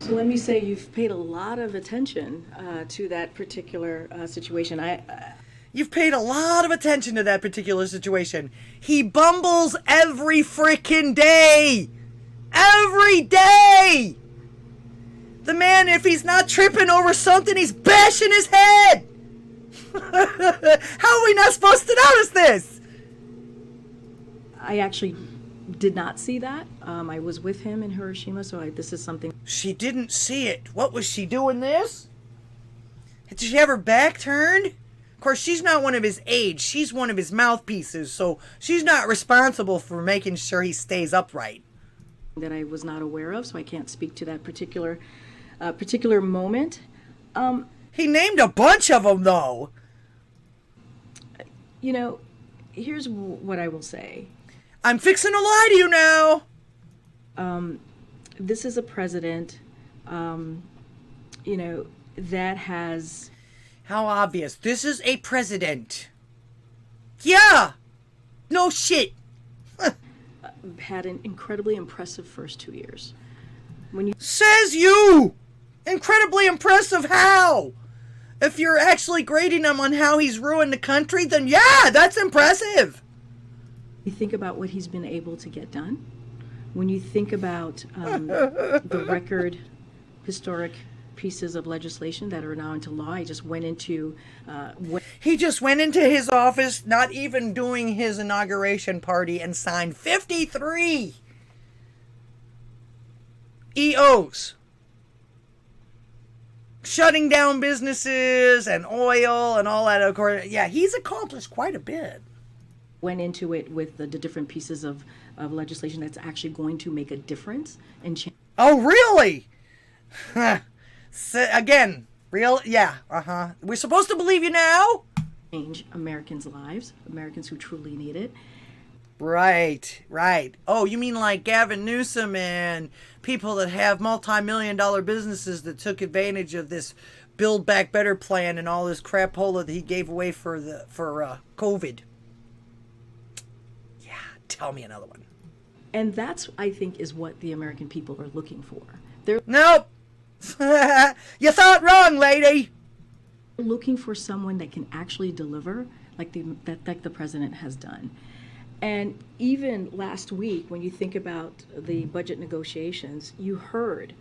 So let me say you've paid a lot of attention to that particular situation. You've paid a lot of attention to that particular situation. He bumbles every frickin' day. Every day. The man, if he's not tripping over something, he's bashing his head. How are we not supposed to notice this? I actually did not see that. I was with him in Hiroshima, so this is something. She didn't see it. What was she doing this? Did she have her back turned? Of course, she's not one of his aides. She's one of his mouthpieces, so she's not responsible for making sure he stays upright. That I was not aware of, so I can't speak to that particular moment. He named a bunch of them, though. You know, here's what I will say. I'm fixing to lie to you now. This is a president, you know, that has... How obvious. This is a president. Yeah. No shit. had an incredibly impressive first 2 years. When you Says you! Incredibly impressive how? If you're actually grading him on how he's ruined the country, then yeah, that's impressive. think about what he's been able to get done, when you think about the record historic pieces of legislation that are now into law. I just went into He just went into his office, not even doing his inauguration party, and signed 53 EOs. Shutting down businesses and oil and all that. Of course, yeah, he's accomplished quite a bit. went into it with the different pieces of legislation that's actually going to make a difference and change. Oh, really? So, again, real? Yeah, We're supposed to believe you now? Change Americans' lives, Americans who truly need it. Right, right. Oh, you mean like Gavin Newsom and people that have multi-million-dollar businesses that took advantage of this Build Back Better plan and all this crapola that he gave away for COVID. Yeah, tell me another one. And that's, I think, is what the American people are looking for. They're Nope. You thought wrong, lady. looking for someone that can actually deliver like the president has done. And even last week, when you think about the budget negotiations, you heard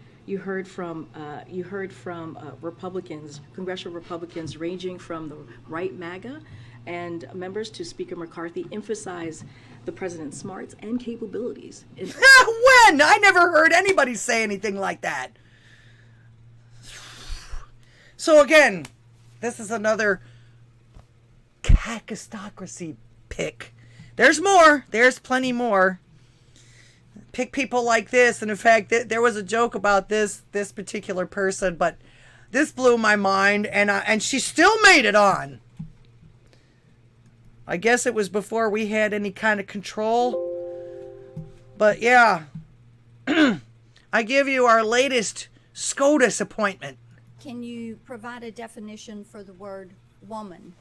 from Republicans, congressional Republicans, ranging from the right MAGA and members to Speaker McCarthy, emphasize the president's smarts and capabilities. When? I never heard anybody say anything like that. So again, this is another Kakistocracy pick. There's more. There's plenty more. Pick people like this. And in fact, there was a joke about this particular person, but this blew my mind, and she still made it on. I guess it was before we had any kind of control. But yeah, I give you our latest SCOTUS appointment. Can you provide a definition for the word woman?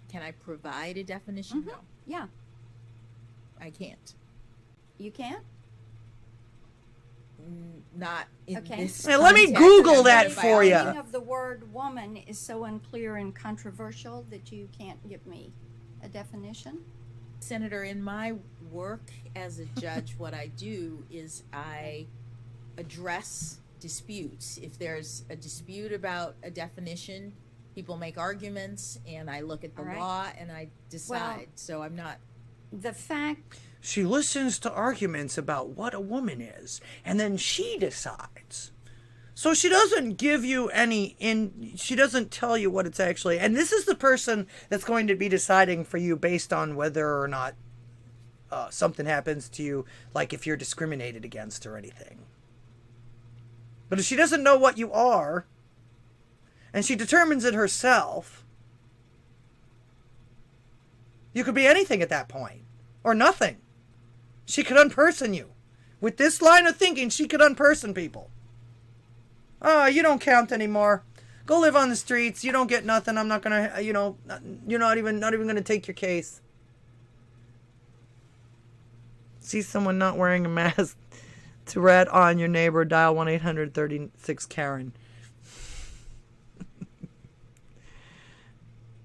Can I provide a definition? Mm-hmm. No, Yeah, I can't. you can? Not in Okay. this. Hey, let me context. Google I'm that not a for ya. The biologist. meaning of the word woman is so unclear and controversial that you can't give me a definition? Senator, in my work as a judge, what I do is I address disputes. If there's a dispute about a definition, people make arguments, and I look at the All right. law and I decide. So I'm not. The fact, She listens to arguments about what a woman is, and then she decides. So she doesn't give you she doesn't tell you what it's actually, and this is the person that's going to be deciding for you based on whether or not something happens to you, like if you're discriminated against or anything. But if she doesn't know what you are, and she determines it herself, you could be anything at that point, or nothing. She could unperson you. With this line of thinking, she could unperson people. Oh, you don't count anymore. Go live on the streets. You don't get nothing. I'm not gonna, you're not even gonna take your case. See someone not wearing a mask. To rat on your neighbor, dial 1-800-36-KAREN.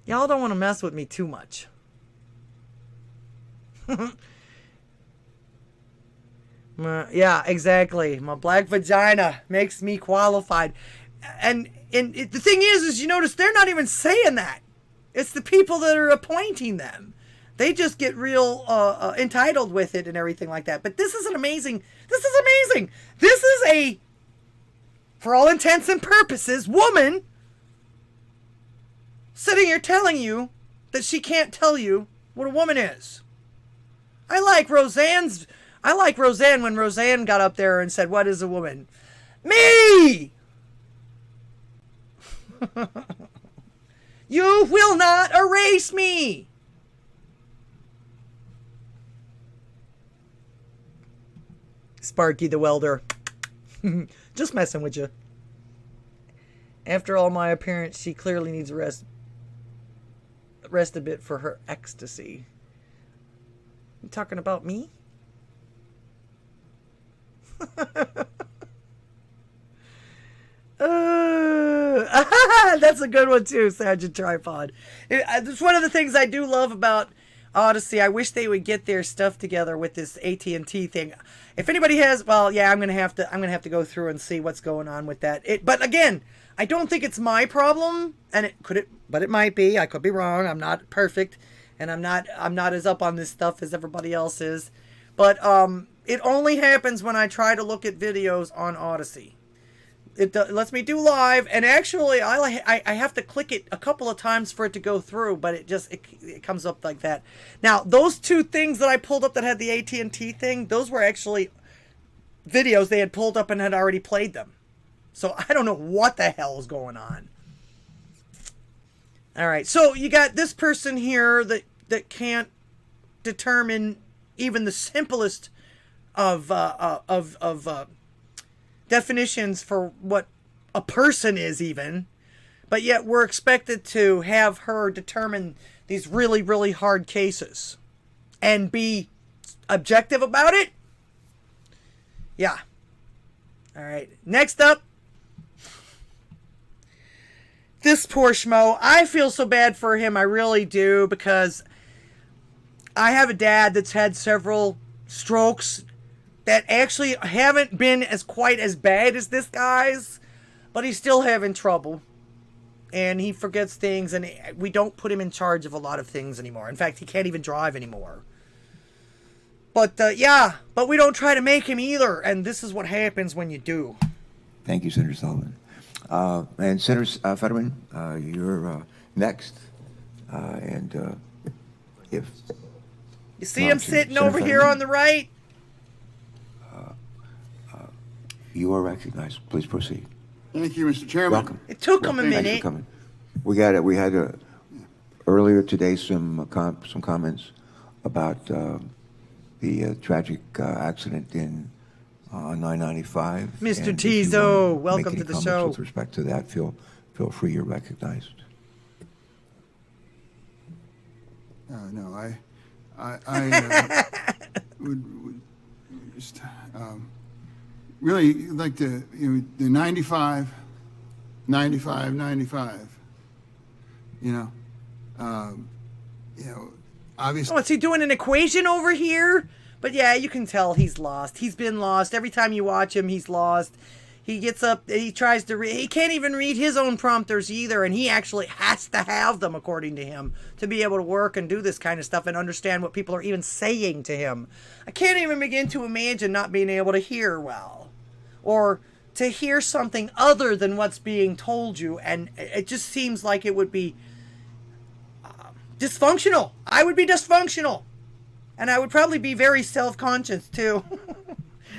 Y'all don't want to mess with me too much. Yeah, exactly. My black vagina makes me qualified. And the thing is you notice they're not even saying that. It's the people that are appointing them. They just get real entitled with it and everything like that. But this is amazing. This is amazing. This is a, for all intents and purposes, woman sitting here telling you that she can't tell you what a woman is. I like Roseanne when Roseanne got up there and said, "What is a woman?" Me! You will not erase me! Sparky the welder. Just messing with you. After all my appearance, she clearly needs rest a bit for her ecstasy. You talking about me? That's a good one too, Sergeant Tripod. It's one of the things I do love about Odysee. I wish they would get their stuff together with this AT&T thing. If anybody has, well, yeah, I'm gonna have to go through and see what's going on with that. But again, I don't think it's my problem, and but it might be. I could be wrong. I'm not perfect, and I'm not as up on this stuff as everybody else is. But it only happens when I try to look at videos on Odysee. It lets me do live, and actually I have to click it a couple of times for it to go through, but it comes up like that. Now, those two things that I pulled up that had the AT&T thing, those were actually videos they had pulled up and had already played them. So I don't know what the hell is going on. All right, so you got this person here that can't determine even the simplest of definitions for what a person is even, but yet we're expected to have her determine these really, really hard cases and be objective about it. Yeah. All right. Next up, this poor schmo. I feel so bad for him. I really do, because I have a dad that's had several strokes that actually haven't been quite as bad as this guy's, but he's still having trouble. And he forgets things, and we don't put him in charge of a lot of things anymore. In fact, he can't even drive anymore. But, yeah, but we don't try to make him either, and this is what happens when you do. Thank you, Senator Sullivan. And Senator Fetterman, you're next. If you see him sitting over here on the right? You are recognized. Please proceed. Thank you, Mr. Chairman. Welcome. It took him a minute. Thanks for coming. We had earlier today some comments about the tragic accident on 995. Mr. Tizo, welcome to the show. With respect to that, feel free. You're recognized. No, I would just really like to, the 95, obviously. Oh, is he doing an equation over here? But yeah, you can tell he's lost. He's been lost. Every time you watch him, he's lost. He gets up, he tries to read. He can't even read his own prompters either, and he actually has to have them, according to him, to be able to work and do this kind of stuff and understand what people are even saying to him. I can't even begin to imagine not being able to hear well, or to hear something other than what's being told you, and it just seems like it would be dysfunctional. I would be dysfunctional. And I would probably be very self-conscious, too.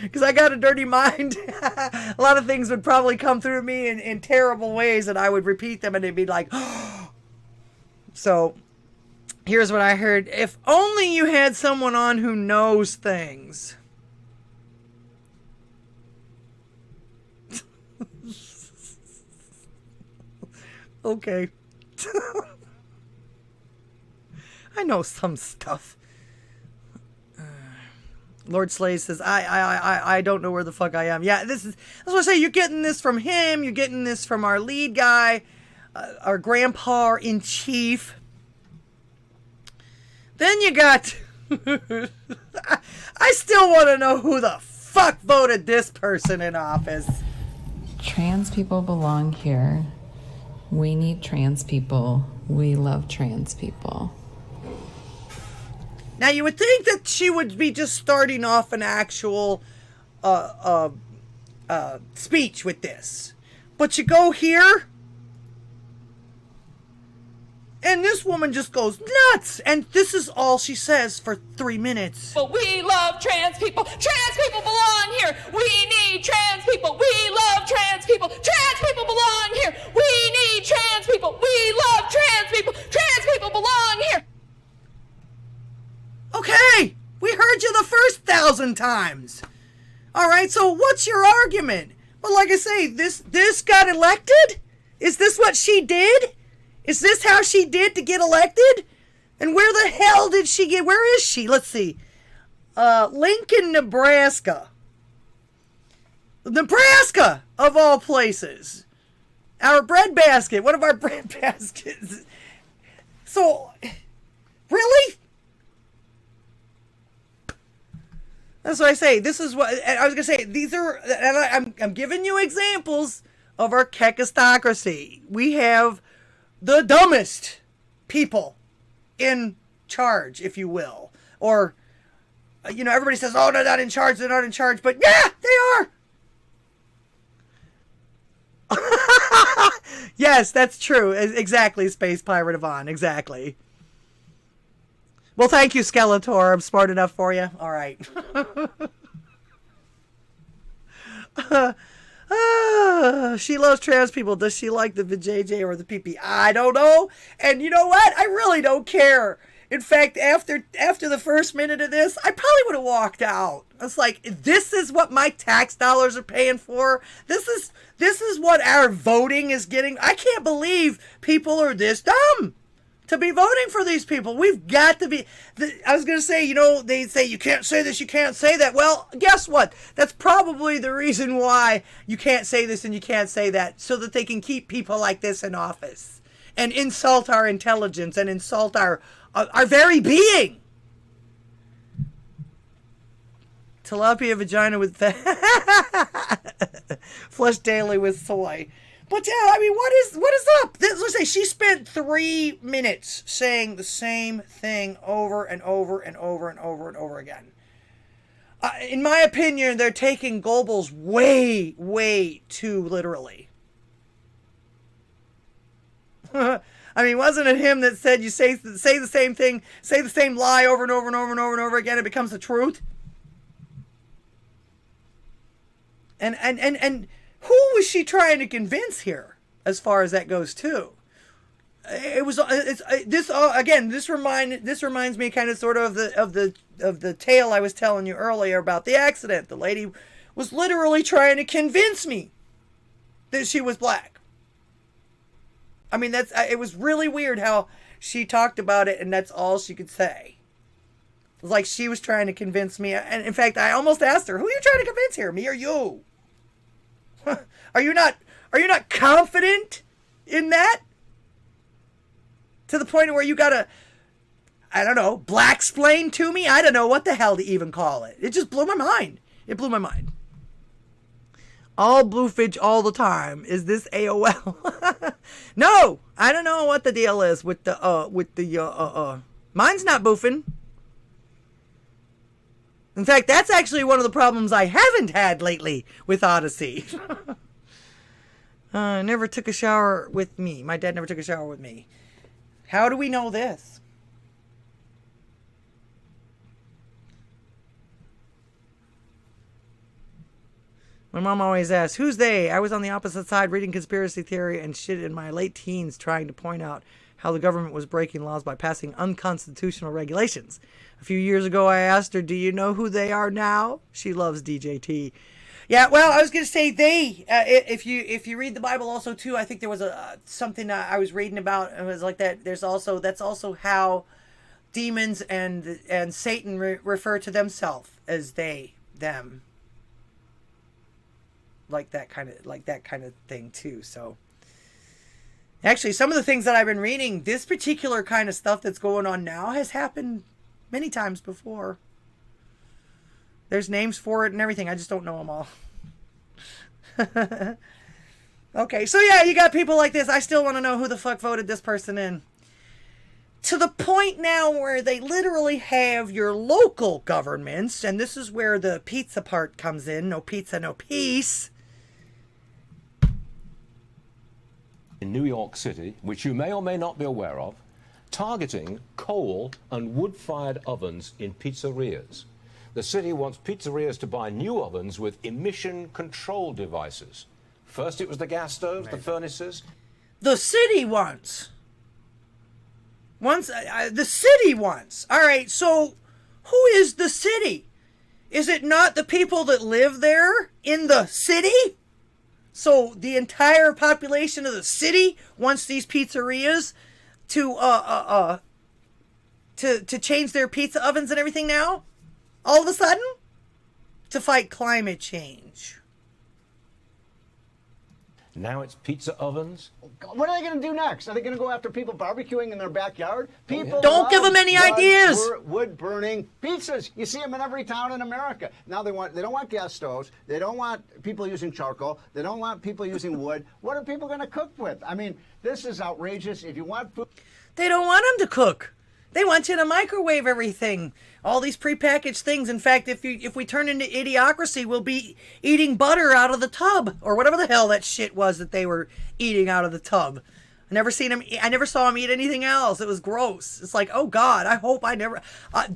Because I got a dirty mind. A lot of things would probably come through me in terrible ways, and I would repeat them, and they'd be like, So, here's what I heard. If only you had someone on who knows things. Okay. I know some stuff. Lord Slay says, I don't know where the fuck I am. Yeah, that's what I say. You're getting this from him. You're getting this from our lead guy, our grandpa in chief. Then you got, I still want to know who the fuck voted this person in office. Trans people belong here. We need trans people. We love trans people. Now, you would think that she would be just starting off an actual speech with this. But you go here, and this woman just goes nuts. And this is all she says for 3 minutes. But we love trans people. Trans people belong here. We need trans people. We love trans people. Trans people belong here. We need trans people. We love trans people. Trans people belong here. Okay, we heard you the first 1,000 times. All right, so what's your argument? Well, like I say, this got elected? Is this what she did? Is this how she did to get elected? And where the hell did she get? Where is she? Let's see. Lincoln, Nebraska. Nebraska, of all places. Our bread basket. One of our bread baskets. So, really? That's what I say. This is what I was gonna say. These are, and I'm giving you examples of our Kakistocracy. We have the dumbest people in charge, if you will, or everybody says, "Oh, they're not in charge. They're not in charge," but yeah, they are. Yes, that's true. Exactly, Space Pirate Yvonne. Exactly. Well, thank you, Skeletor. I'm smart enough for you. All right. She loves trans people. Does she like the VJJ or the PP? I don't know. And you know what? I really don't care. In fact, after the first minute of this, I probably would have walked out. It's like, this is what my tax dollars are paying for. This is what our voting is getting. I can't believe people are this dumb to be voting for these people. We've got to be. I was going to say, they say you can't say this, you can't say that. Well, guess what? That's probably the reason why you can't say this and you can't say that, so that they can keep people like this in office and insult our intelligence and insult our very being. Tilapia vagina with flesh daily with soy. But yeah, I mean, what is up? Let's say she spent 3 minutes saying the same thing over and over and over and over and over again. In my opinion, they're taking Goebbels way, way too literally. I mean, wasn't it him that said you say the same thing, say the same lie over and over and over and over and over again, it becomes the truth? And who was she trying to convince here, as far as that goes, too? This reminds me kind of sort of of the tale I was telling you earlier about the accident. The lady was literally trying to convince me that she was black. I mean, it was really weird how she talked about it, and that's all she could say. It was like she was trying to convince me, and in fact, I almost asked her, "Who are you trying to convince here, me or you? Are you not confident in that? To the point where you gotta, I don't know, black-splain to me? I don't know what the hell to even call it. It just blew my mind. It blew my mind. All bluefish all the time. Is this AOL? No, I don't know what the deal is with the mine's not boofing. In fact, that's actually one of the problems I haven't had lately with Odysee. Never took a shower with me. My dad never took a shower with me. How do we know this? My mom always asks, who's they? I was on the opposite side reading conspiracy theory and shit in my late teens trying to point out how the government was breaking laws by passing unconstitutional regulations. A few years ago, I asked her, do you know who they are now? She loves DJT. Yeah, well, I was going to say they, if you read the Bible also, too, I think there was something I was reading about, and it was like that. That's also how demons and Satan refer to themselves. as they, them. Like that kind of thing too. So actually, some of the things that I've been reading, this particular kind of stuff that's going on now has happened many times before. There's names for it and everything. I just don't know them all. Okay, so yeah, you got people like this. I still want to know who the fuck voted this person in. To the point now where they literally have your local governments, and this is where the pizza part comes in. No pizza, no peace. In New York City, which you may or may not be aware of, targeting coal and wood-fired ovens in pizzerias. The city wants pizzerias to buy new ovens with emission control devices. First it was the gas stoves, the furnaces. The city wants. The city wants. All right, so who is the city? Is it not the people that live there in the city? So the entire population of the city wants these pizzerias to change their pizza ovens and everything now? All of a sudden? To fight climate change. Now it's pizza ovens. What are they going to do next? Are they going to go after people barbecuing in their backyard? People don't give them any ideas. Wood burning pizzas. You see them in every town in America. Now they don't want gas stoves. They don't want people using charcoal. They don't want people using wood. What are people going to cook with? I mean, this is outrageous. If you want food, they don't want them to cook. They want you to microwave everything. All these prepackaged things. In fact, if we turn into idiocracy, we'll be eating butter out of the tub or whatever the hell that shit was that they were eating out of the tub. I never saw them eat anything else. It was gross. It's like, oh God, I hope I never. I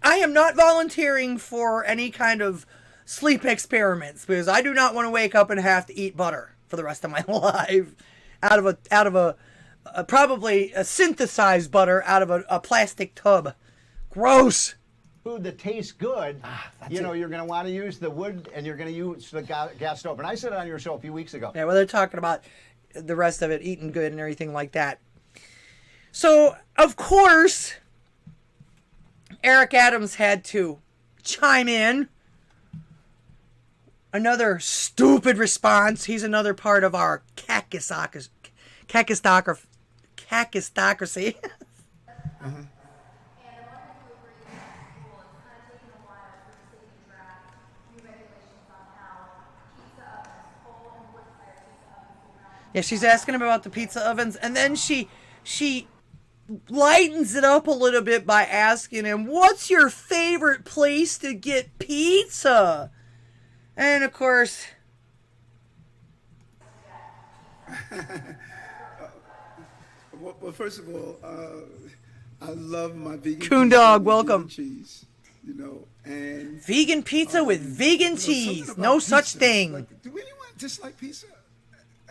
am not volunteering for any kind of sleep experiments because I do not want to wake up and have to eat butter for the rest of my life out of a probably a synthesized butter out of a plastic tub. Gross. Food that tastes good, you're going to want to use the wood and you're going to use the gas stove. And I said it on your show a few weeks ago. Yeah, well, they're talking about the rest of it, eating good and everything like that. So, of course, Eric Adams had to chime in. Another stupid response. He's another part of our Kakistocracy. Yeah, she's asking him about the pizza ovens, and then she lightens it up a little bit by asking him, what's your favorite place to get pizza? And, of course... Well, first of all, I love my vegan Coon Dog, welcome. Cheese, and... Vegan pizza with vegan cheese. No such thing. Like, do anyone dislike pizza?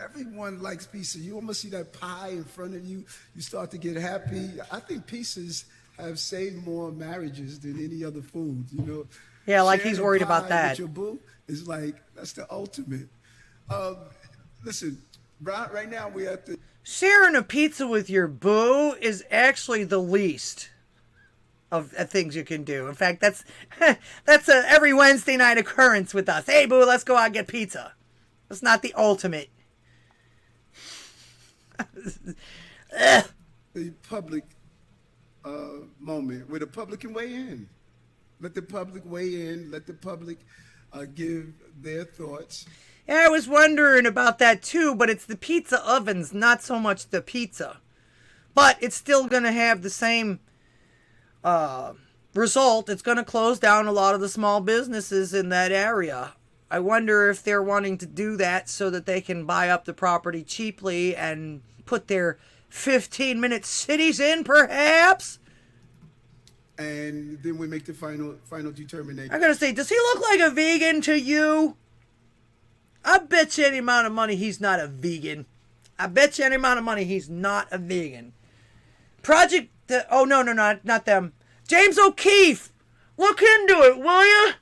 Everyone likes pizza. You almost see that pie in front of you. You start to get happy. I think pizzas have saved more marriages than any other food, Yeah, like Sharing he's worried a pie about that. with your boo is like, that's the ultimate. Listen, right now we're at the... Sharing a pizza with your boo is actually the least of things you can do. In fact, that's a every Wednesday night occurrence with us. Hey, boo, let's go out and get pizza. That's not the ultimate. The public moment where the public can weigh in. Let the public weigh in. Let the public give their thoughts. Yeah, I was wondering about that too, but it's the pizza ovens, not so much the pizza. But it's still going to have the same result. It's going to close down a lot of the small businesses in that area. I wonder if they're wanting to do that so that they can buy up the property cheaply and put their 15-minute cities in, perhaps? And then we make the final determination. I gotta say, does he look like a vegan to you? I bet you any amount of money he's not a vegan. I bet you any amount of money he's not a vegan. Not them. James O'Keefe, look into it, will you?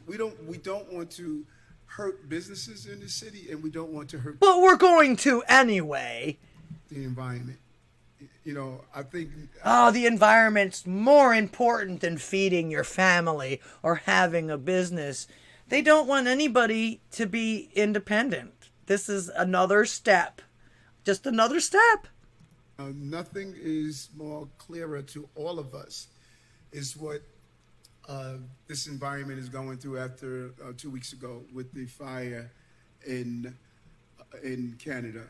We don't want to hurt businesses in the city, and we don't want to hurt. But we're going to anyway. The environment. you know, I think. Oh, the environment's more important than feeding your family or having a business. They don't want anybody to be independent. This is another step. Just another step. Nothing is more clearer to all of us is what this environment is going through after 2 weeks ago with the fire in Canada.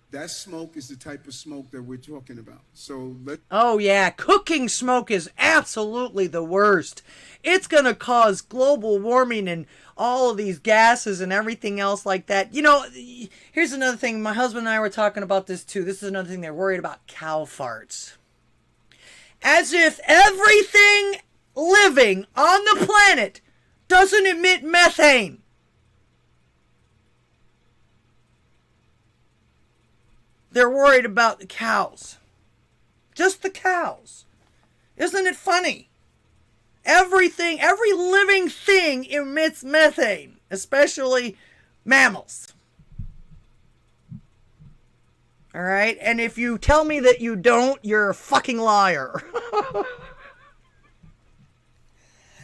That smoke is the type of smoke that we're talking about. So oh yeah, cooking smoke is absolutely the worst. It's going to cause global warming and all of these gases and everything else like that. You know, here's another thing. My husband and I were talking about this too. This is another thing they're worried about: cow farts. As if everything living on the planet doesn't emit methane. They're worried about the cows. Just the cows. Isn't it funny? Everything, every living thing emits methane, especially mammals. All right? And if you tell me that you don't, you're a fucking liar.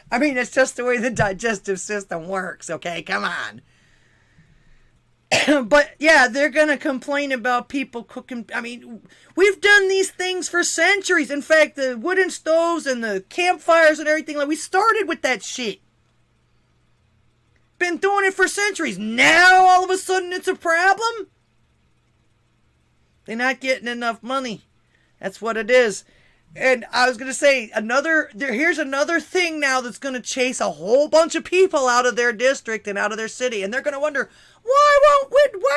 I mean, it's just the way the digestive system works, okay? Come on. But yeah, they're going to complain about people cooking. I mean, we've done these things for centuries. In fact, the wooden stoves and the campfires and everything, like we started with that shit. Been doing it for centuries. Now all of a sudden it's a problem? They're not getting enough money. That's what it is. And I was going to say, here's another thing now that's going to chase a whole bunch of people out of their district and out of their city. And they're going to wonder, why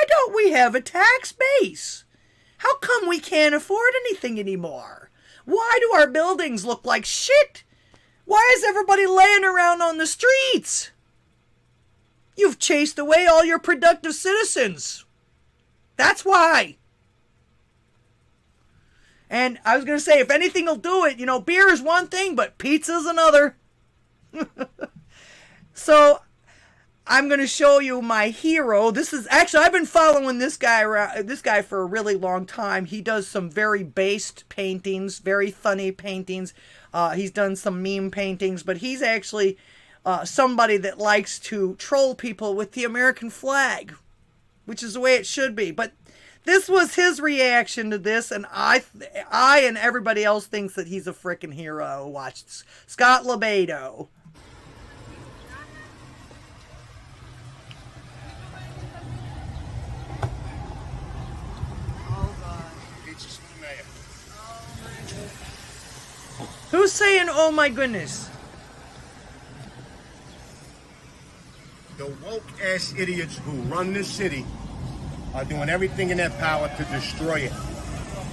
don't we have a tax base? How come we can't afford anything anymore? Why do our buildings look like shit? Why is everybody laying around on the streets? You've chased away all your productive citizens. That's why. And I was going to say, if anything will do it, you know, beer is one thing, but pizza's another. So I'm going to show you my hero. This is actually, I've been following this guy for a really long time. He does some very based paintings, very funny paintings. He's done some meme paintings, but he's actually somebody that likes to troll people with the American flag, which is the way it should be. But this was his reaction to this, and I and everybody else thinks that he's a frickin' hero. Watch Scott Lebedo. Who's saying, oh my goodness? The woke-ass idiots who run this city are doing everything in their power to destroy it.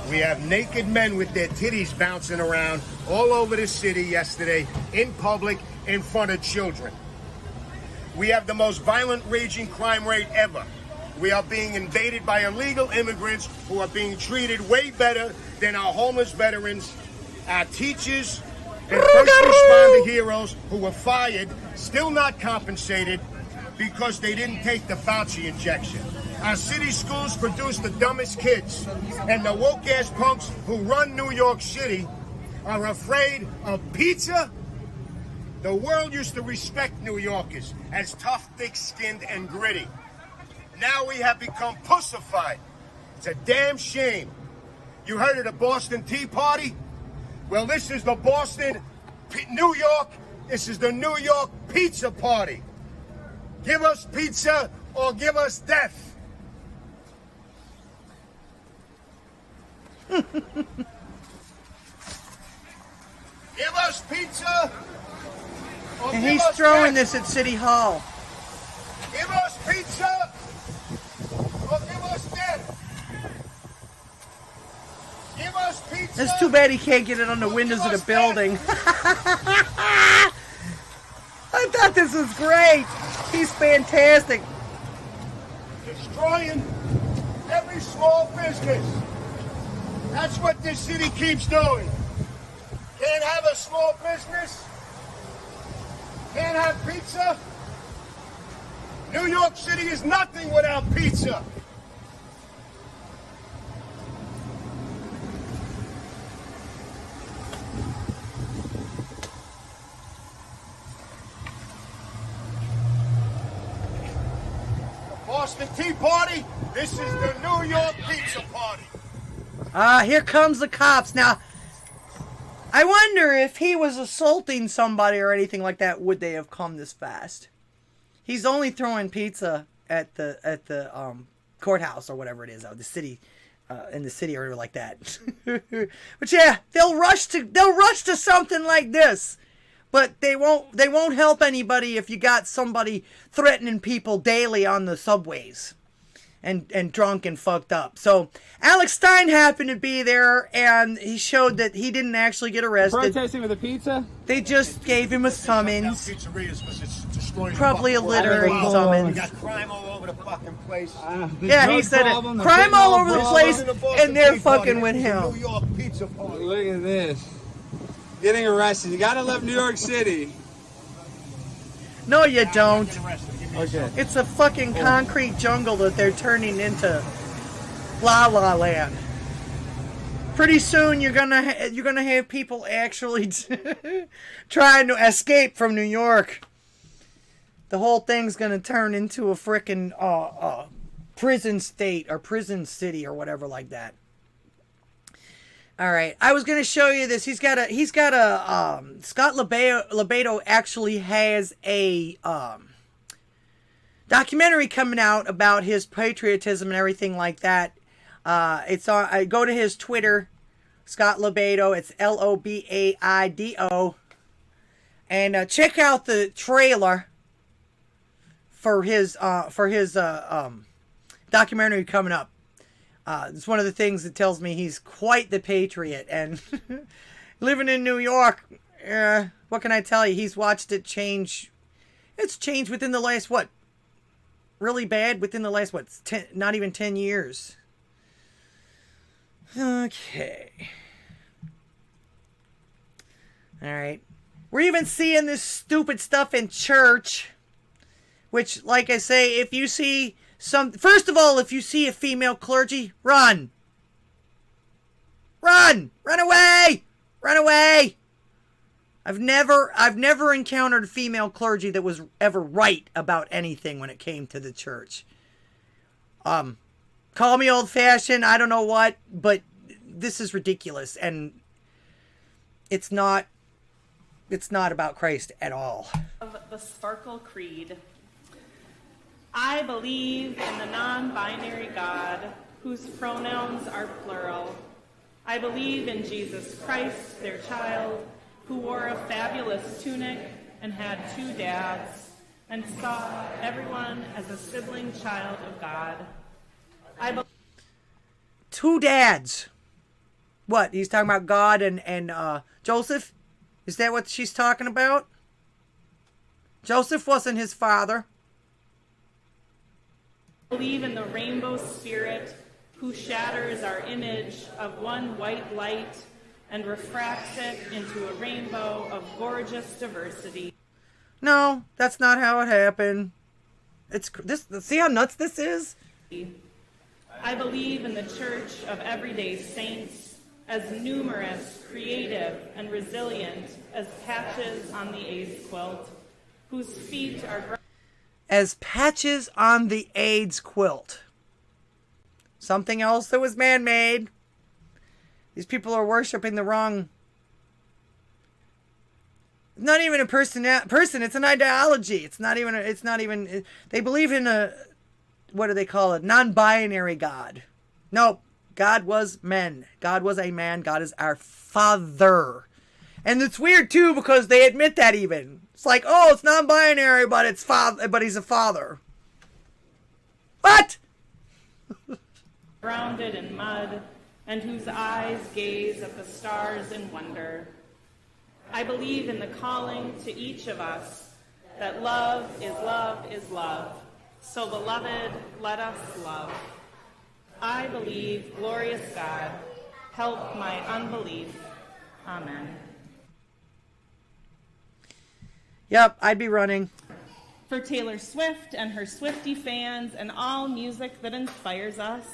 We have naked men with their titties bouncing around all over the city yesterday, in public, in front of children. We have the most violent, raging crime rate ever. We are being invaded by illegal immigrants who are being treated way better than our homeless veterans, our teachers, and first responder heroes who were fired, still not compensated because they didn't take the Fauci injection. Our city schools produce the dumbest kids, and the woke-ass punks who run New York City are afraid of pizza. The world used to respect New Yorkers as tough, thick-skinned, and gritty. Now we have become pussified. It's a damn shame. You heard of the Boston Tea Party? Well, this is the New York, this is the New York Pizza Party. Give us pizza or give us death. Give us pizza or And give he's us throwing death. this at City Hall. Give us pizza or give us death. Give us pizza. It's too bad he can't get it on the windows of the building. I thought this was great. He's fantastic. Destroying every small business. That's what this city keeps doing. Can't have a small business. Can't have pizza. New York City is nothing without pizza. lost the Tea Party. This is the New York Pizza Party. Here comes the cops. Now, I wonder if he was assaulting somebody or anything like that, would they have come this fast? He's only throwing pizza at the courthouse or whatever it is, the city, in the city or like that. But yeah, they'll rush to something like this. But they won't help anybody if you got somebody threatening people daily on the subways and drunk and fucked up. So Alex Stein happened to be there, and he showed that he didn't actually get arrested. Protesting with a pizza? They just gave him a summons. Probably a littering summons. We got crime all over the fucking place. Yeah, he said it. Crime all over the place, and they're fucking with him. Look at this. Getting arrested. You gotta love New York City. No, you don't. Okay. It's a fucking concrete jungle that they're turning into La La Land. Pretty soon, you're gonna have people actually trying to escape from New York. The whole thing's gonna turn into a frickin' prison state or prison city or whatever like that. All right, I was gonna show you this. Scott Lebedo actually has a documentary coming out about his patriotism and everything like that. It's on. I go to his Twitter, Scott Lebedo. It's Lobaido, and check out the trailer for his documentary coming up. It's one of the things that tells me he's quite the patriot. And living in New York, what can I tell you? He's watched it change. It's changed within the last, what? Really bad within the last, what? Not even 10 years. Okay. All right. We're even seeing this stupid stuff in church. Which, like I say, if you see... First of all, if you see a female clergy, run! Run! Run away! Run away! I've never encountered a female clergy that was ever right about anything when it came to the church. Call me old-fashioned, I don't know what, but this is ridiculous, and it's not about Christ at all. Of the Sparkle Creed. I believe in the non-binary God, whose pronouns are plural. I believe in Jesus Christ, their child, who wore a fabulous tunic and had 2 dads, and saw everyone as a sibling child of God. 2 dads. What? He's talking about God and Joseph? Is that what she's talking about? Joseph wasn't his father. Believe in the rainbow spirit who shatters our image of one white light and refracts it into a rainbow of gorgeous diversity. No, that's not how it happened. It's this. See how nuts this is? I believe in the church of everyday saints, as numerous, creative, and resilient as patches on the AIDS quilt, whose feet are... As patches on the AIDS quilt. Something else that was man-made. These people are worshiping the wrong... It's not even a person, it's an ideology. It's not even, they believe in a, what do they call it? Non-binary God. No, God was men. God was a man. God is our Father. And it's weird too because they admit that even. It's like, oh, it's non-binary, but it's father, but he's a father. What? Grounded in mud, and whose eyes gaze at the stars in wonder. I believe in the calling to each of us that love is love is love. So, beloved, let us love. I believe, glorious God, help my unbelief. Amen. Yep, I'd be running. For Taylor Swift and her Swiftie fans and all music that inspires us,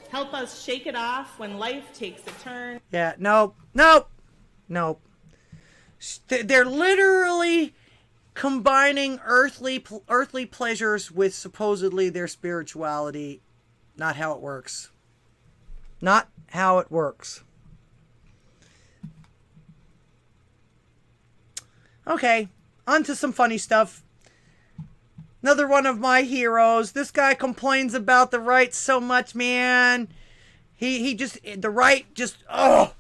help us shake it off when life takes a turn. Yeah, nope. They're literally combining earthly pleasures with supposedly their spirituality. Not how it works. Not how it works. Okay, on to some funny stuff. Another one of my heroes. This guy complains about the right so much, man. He just, the right just, oh.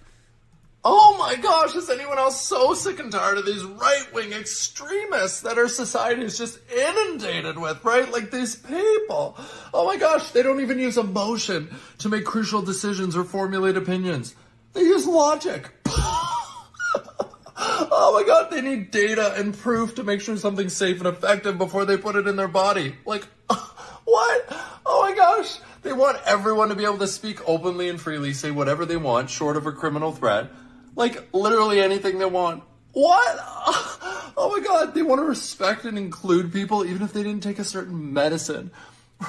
Oh my gosh, is anyone else so sick and tired of these right-wing extremists that our society is just inundated with, right? Like these people. Oh my gosh, they don't even use emotion to make crucial decisions or formulate opinions. They use logic. Oh my god, they need data and proof to make sure something's safe and effective before they put it in their body. Like, what? Oh my gosh. They want everyone to be able to speak openly and freely, say whatever they want, short of a criminal threat. Like, literally anything they want. What? Oh my god, they want to respect and include people even if they didn't take a certain medicine.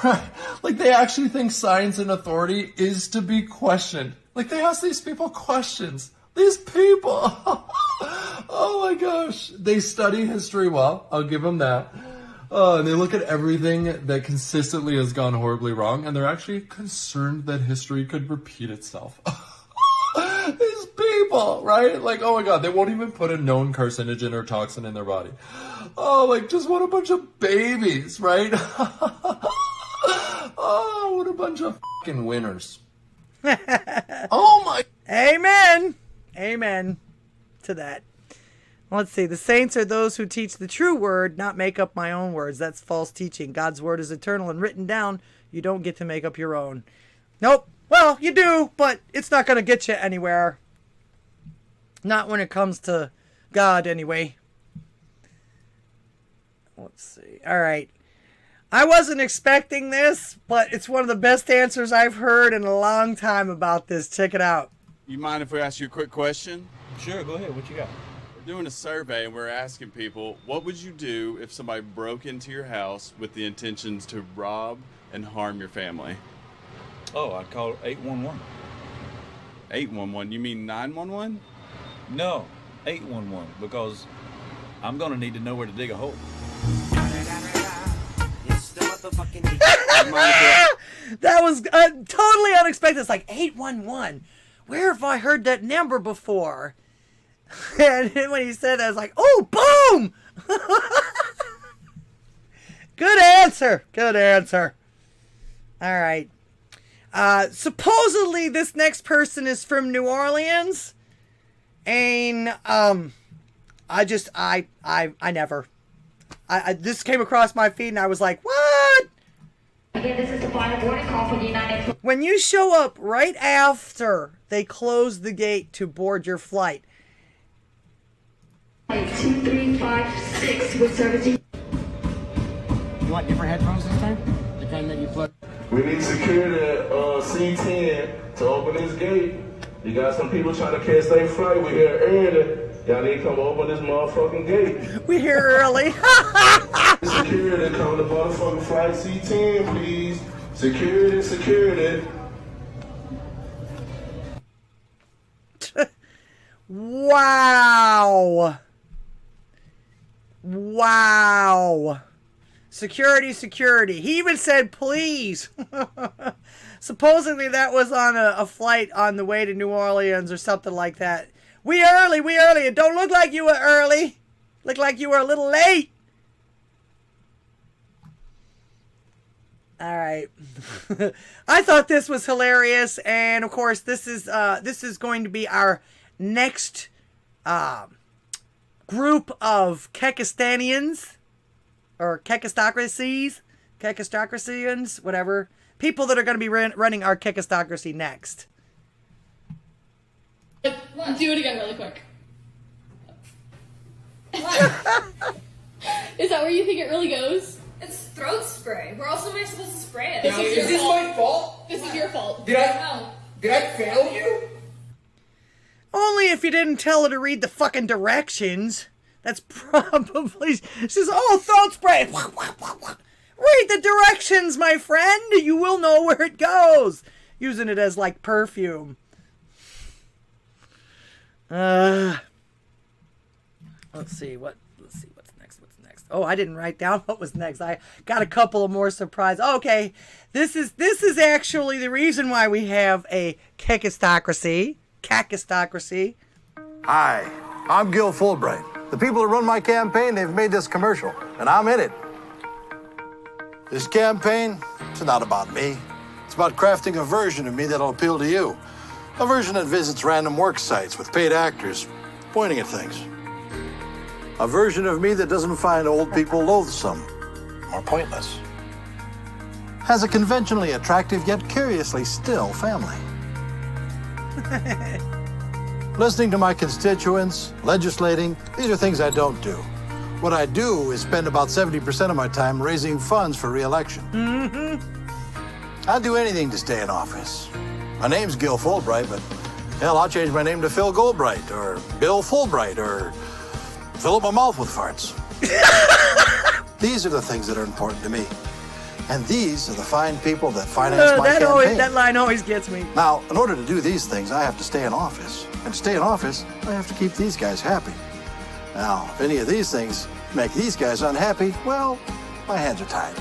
Right? Like, they actually think science and authority is to be questioned. Like, they ask these people questions. These people. Oh my gosh. They study history well. I'll give them that. And they look at everything that consistently has gone horribly wrong, and they're actually concerned that history could repeat itself. These people, right? Like, oh my god, they won't even put a known carcinogen or toxin in their body. Oh, like, just what a bunch of babies, right? Oh, what a bunch of fucking winners. Oh my. Amen. Amen to that. Let's see. The saints are those who teach the true word, not make up my own words. That's false teaching. God's word is eternal and written down. You don't get to make up your own. Nope. Well, you do, but it's not going to get you anywhere. Not when it comes to God, anyway. Let's see. All right. I wasn't expecting this, but it's one of the best answers I've heard in a long time about this. Check it out. You mind if we ask you a quick question? Sure, go ahead. What you got? We're doing a survey and we're asking people, what would you do if somebody broke into your house with the intentions to rob and harm your family? Oh, I'd call 811. 811? You mean 911? No, 811, because I'm going to need to know where to dig a hole. That was totally unexpected. It's like 811. Where have I heard that number before? And then when he said that, I was like, oh, boom! Good answer. Good answer. All right. Supposedly, this next person is from New Orleans. And, this came across my feed and I was like, what? Again, this is the final boarding call for the United. When you show up right after they close the gate to board your flight. 2356 with servicing. You want different headphones this time? The kind that you plug. We need security at C10 to open this gate. You got some people trying to catch their flight. We're here early. Y'all need to come open this motherfucking gate. We're here early. Security, come to motherfucking flight C10, please. Security, security. Wow. Wow. Security, security. He even said, please. Supposedly that was on a flight on the way to New Orleans or something like that. We early, we early. It don't look like you were early. Look like you were a little late. All right. I thought this was hilarious. And of course, this is going to be our next group of Kakistanians or Kakistocracyans, whatever. People that are going to be running our Kakistocracy next. Do it again really quick. Is that where you think it really goes? It's throat spray. Where else am I supposed to spray it? This is your fault. My fault? This is your fault. Did I fail you? Only if you didn't tell her to read the fucking directions. That's probably... She says, oh, throat spray. Read the directions, my friend. You will know where it goes. Using it as, like, perfume. Let's see what's next. Oh, I didn't write down what was next. I got a couple of more surprises. Okay, this is actually the reason why we have a Kakistocracy. Hi, I'm Gil Fulbright. The people who run my campaign, they've made this commercial, and I'm in it. This campaign, it's not about me. It's about crafting a version of me that'll appeal to you. A version that visits random work sites with paid actors pointing at things. A version of me that doesn't find old people loathsome or pointless. Has a conventionally attractive yet curiously still family. Listening to my constituents, legislating, these are things I don't do. What I do is spend about 70% of my time raising funds for re-election. I'd do anything to stay in office. My name's Gil Fulbright, but hell, I'll change my name to Phil Goldbright or Bill Fulbright or fill up my mouth with farts. These are the things that are important to me. And these are the fine people that finance my campaign. That line always gets me. Now, in order to do these things, I have to stay in office. And to stay in office, I have to keep these guys happy. Now, if any of these things make these guys unhappy, well, my hands are tied.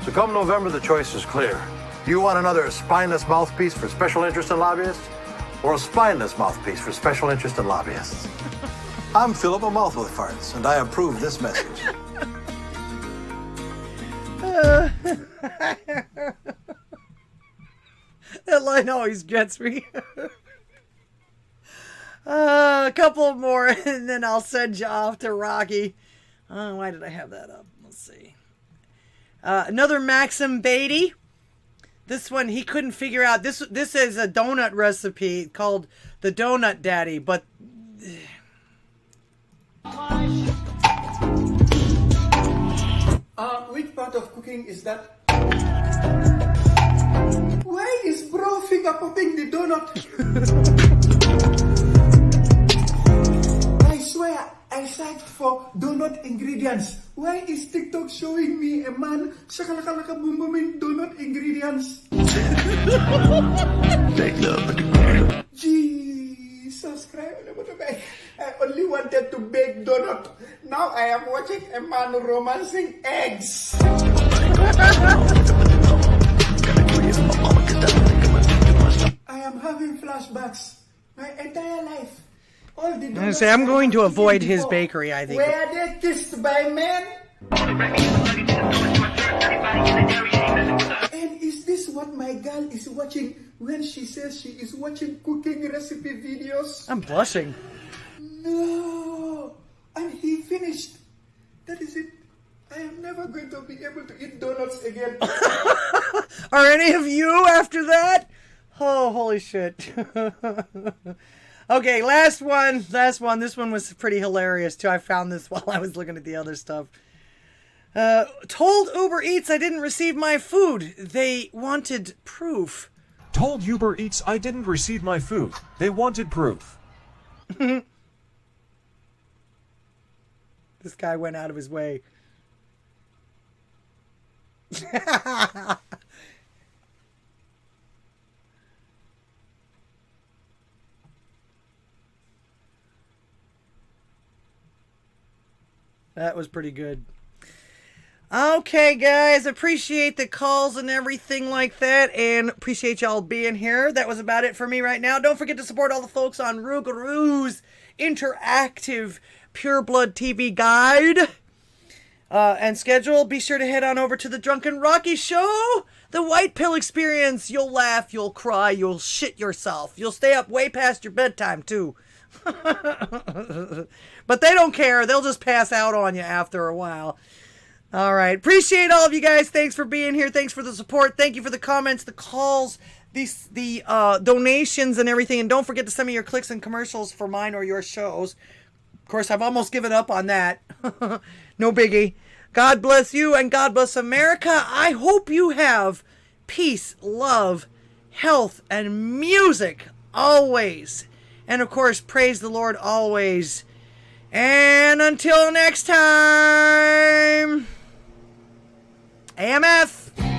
So come November, the choice is clear. You want another spineless mouthpiece for special interest and lobbyists? Or a spineless mouthpiece for special interest and lobbyists? I'm Philip a Mouth with Farts, and I approve this message. That line always gets me. A couple more, and then I'll send you off to Rocky. Why did I have that up? Let's see. Another Maxim Beatty. This one he couldn't figure out. This is a donut recipe called the Donut Daddy, but which part of cooking is that? Why is bro finger popping the donut? I swear, I searched for donut ingredients. Why is TikTok showing me a man shakalaka boom booming donut ingredients? Jesus Christ, I only wanted to bake donut. Now I am watching a man romancing eggs. I am having flashbacks. My entire life. All the donuts I'm going to I avoid eaten his before, bakery, I think. Were they kissed by men? And is this what my girl is watching when she says she is watching cooking recipe videos? I'm blushing. No. And he finished. That is it. I am never going to be able to eat donuts again. Are any of you after that? Oh, holy shit. Okay, last one. This one was pretty hilarious, too. I found this while I was looking at the other stuff. Told Uber Eats I didn't receive my food. They wanted proof. Told Uber Eats I didn't receive my food. They wanted proof. This guy went out of his way. That was pretty good. Okay, guys, appreciate the calls and everything like that, and appreciate y'all being here. That was about it for me right now. Don't forget to support all the folks on Rougaroo's interactive Pure Blood TV guide and schedule. Be sure to head on over to the Drunken Rocky Show, the White Pill Experience. You'll laugh, you'll cry, you'll shit yourself. You'll stay up way past your bedtime, too. But they don't care. They'll just pass out on you after a while. All right. Appreciate all of you guys. Thanks for being here. Thanks for the support. Thank you for the comments, the calls, the donations and everything. And don't forget to send me your clicks and commercials for mine or your shows. Of course, I've almost given up on that. No biggie. God bless you and God bless America. I hope you have peace, love, health, and music always. And of course, praise the Lord always. And until next time, AMF.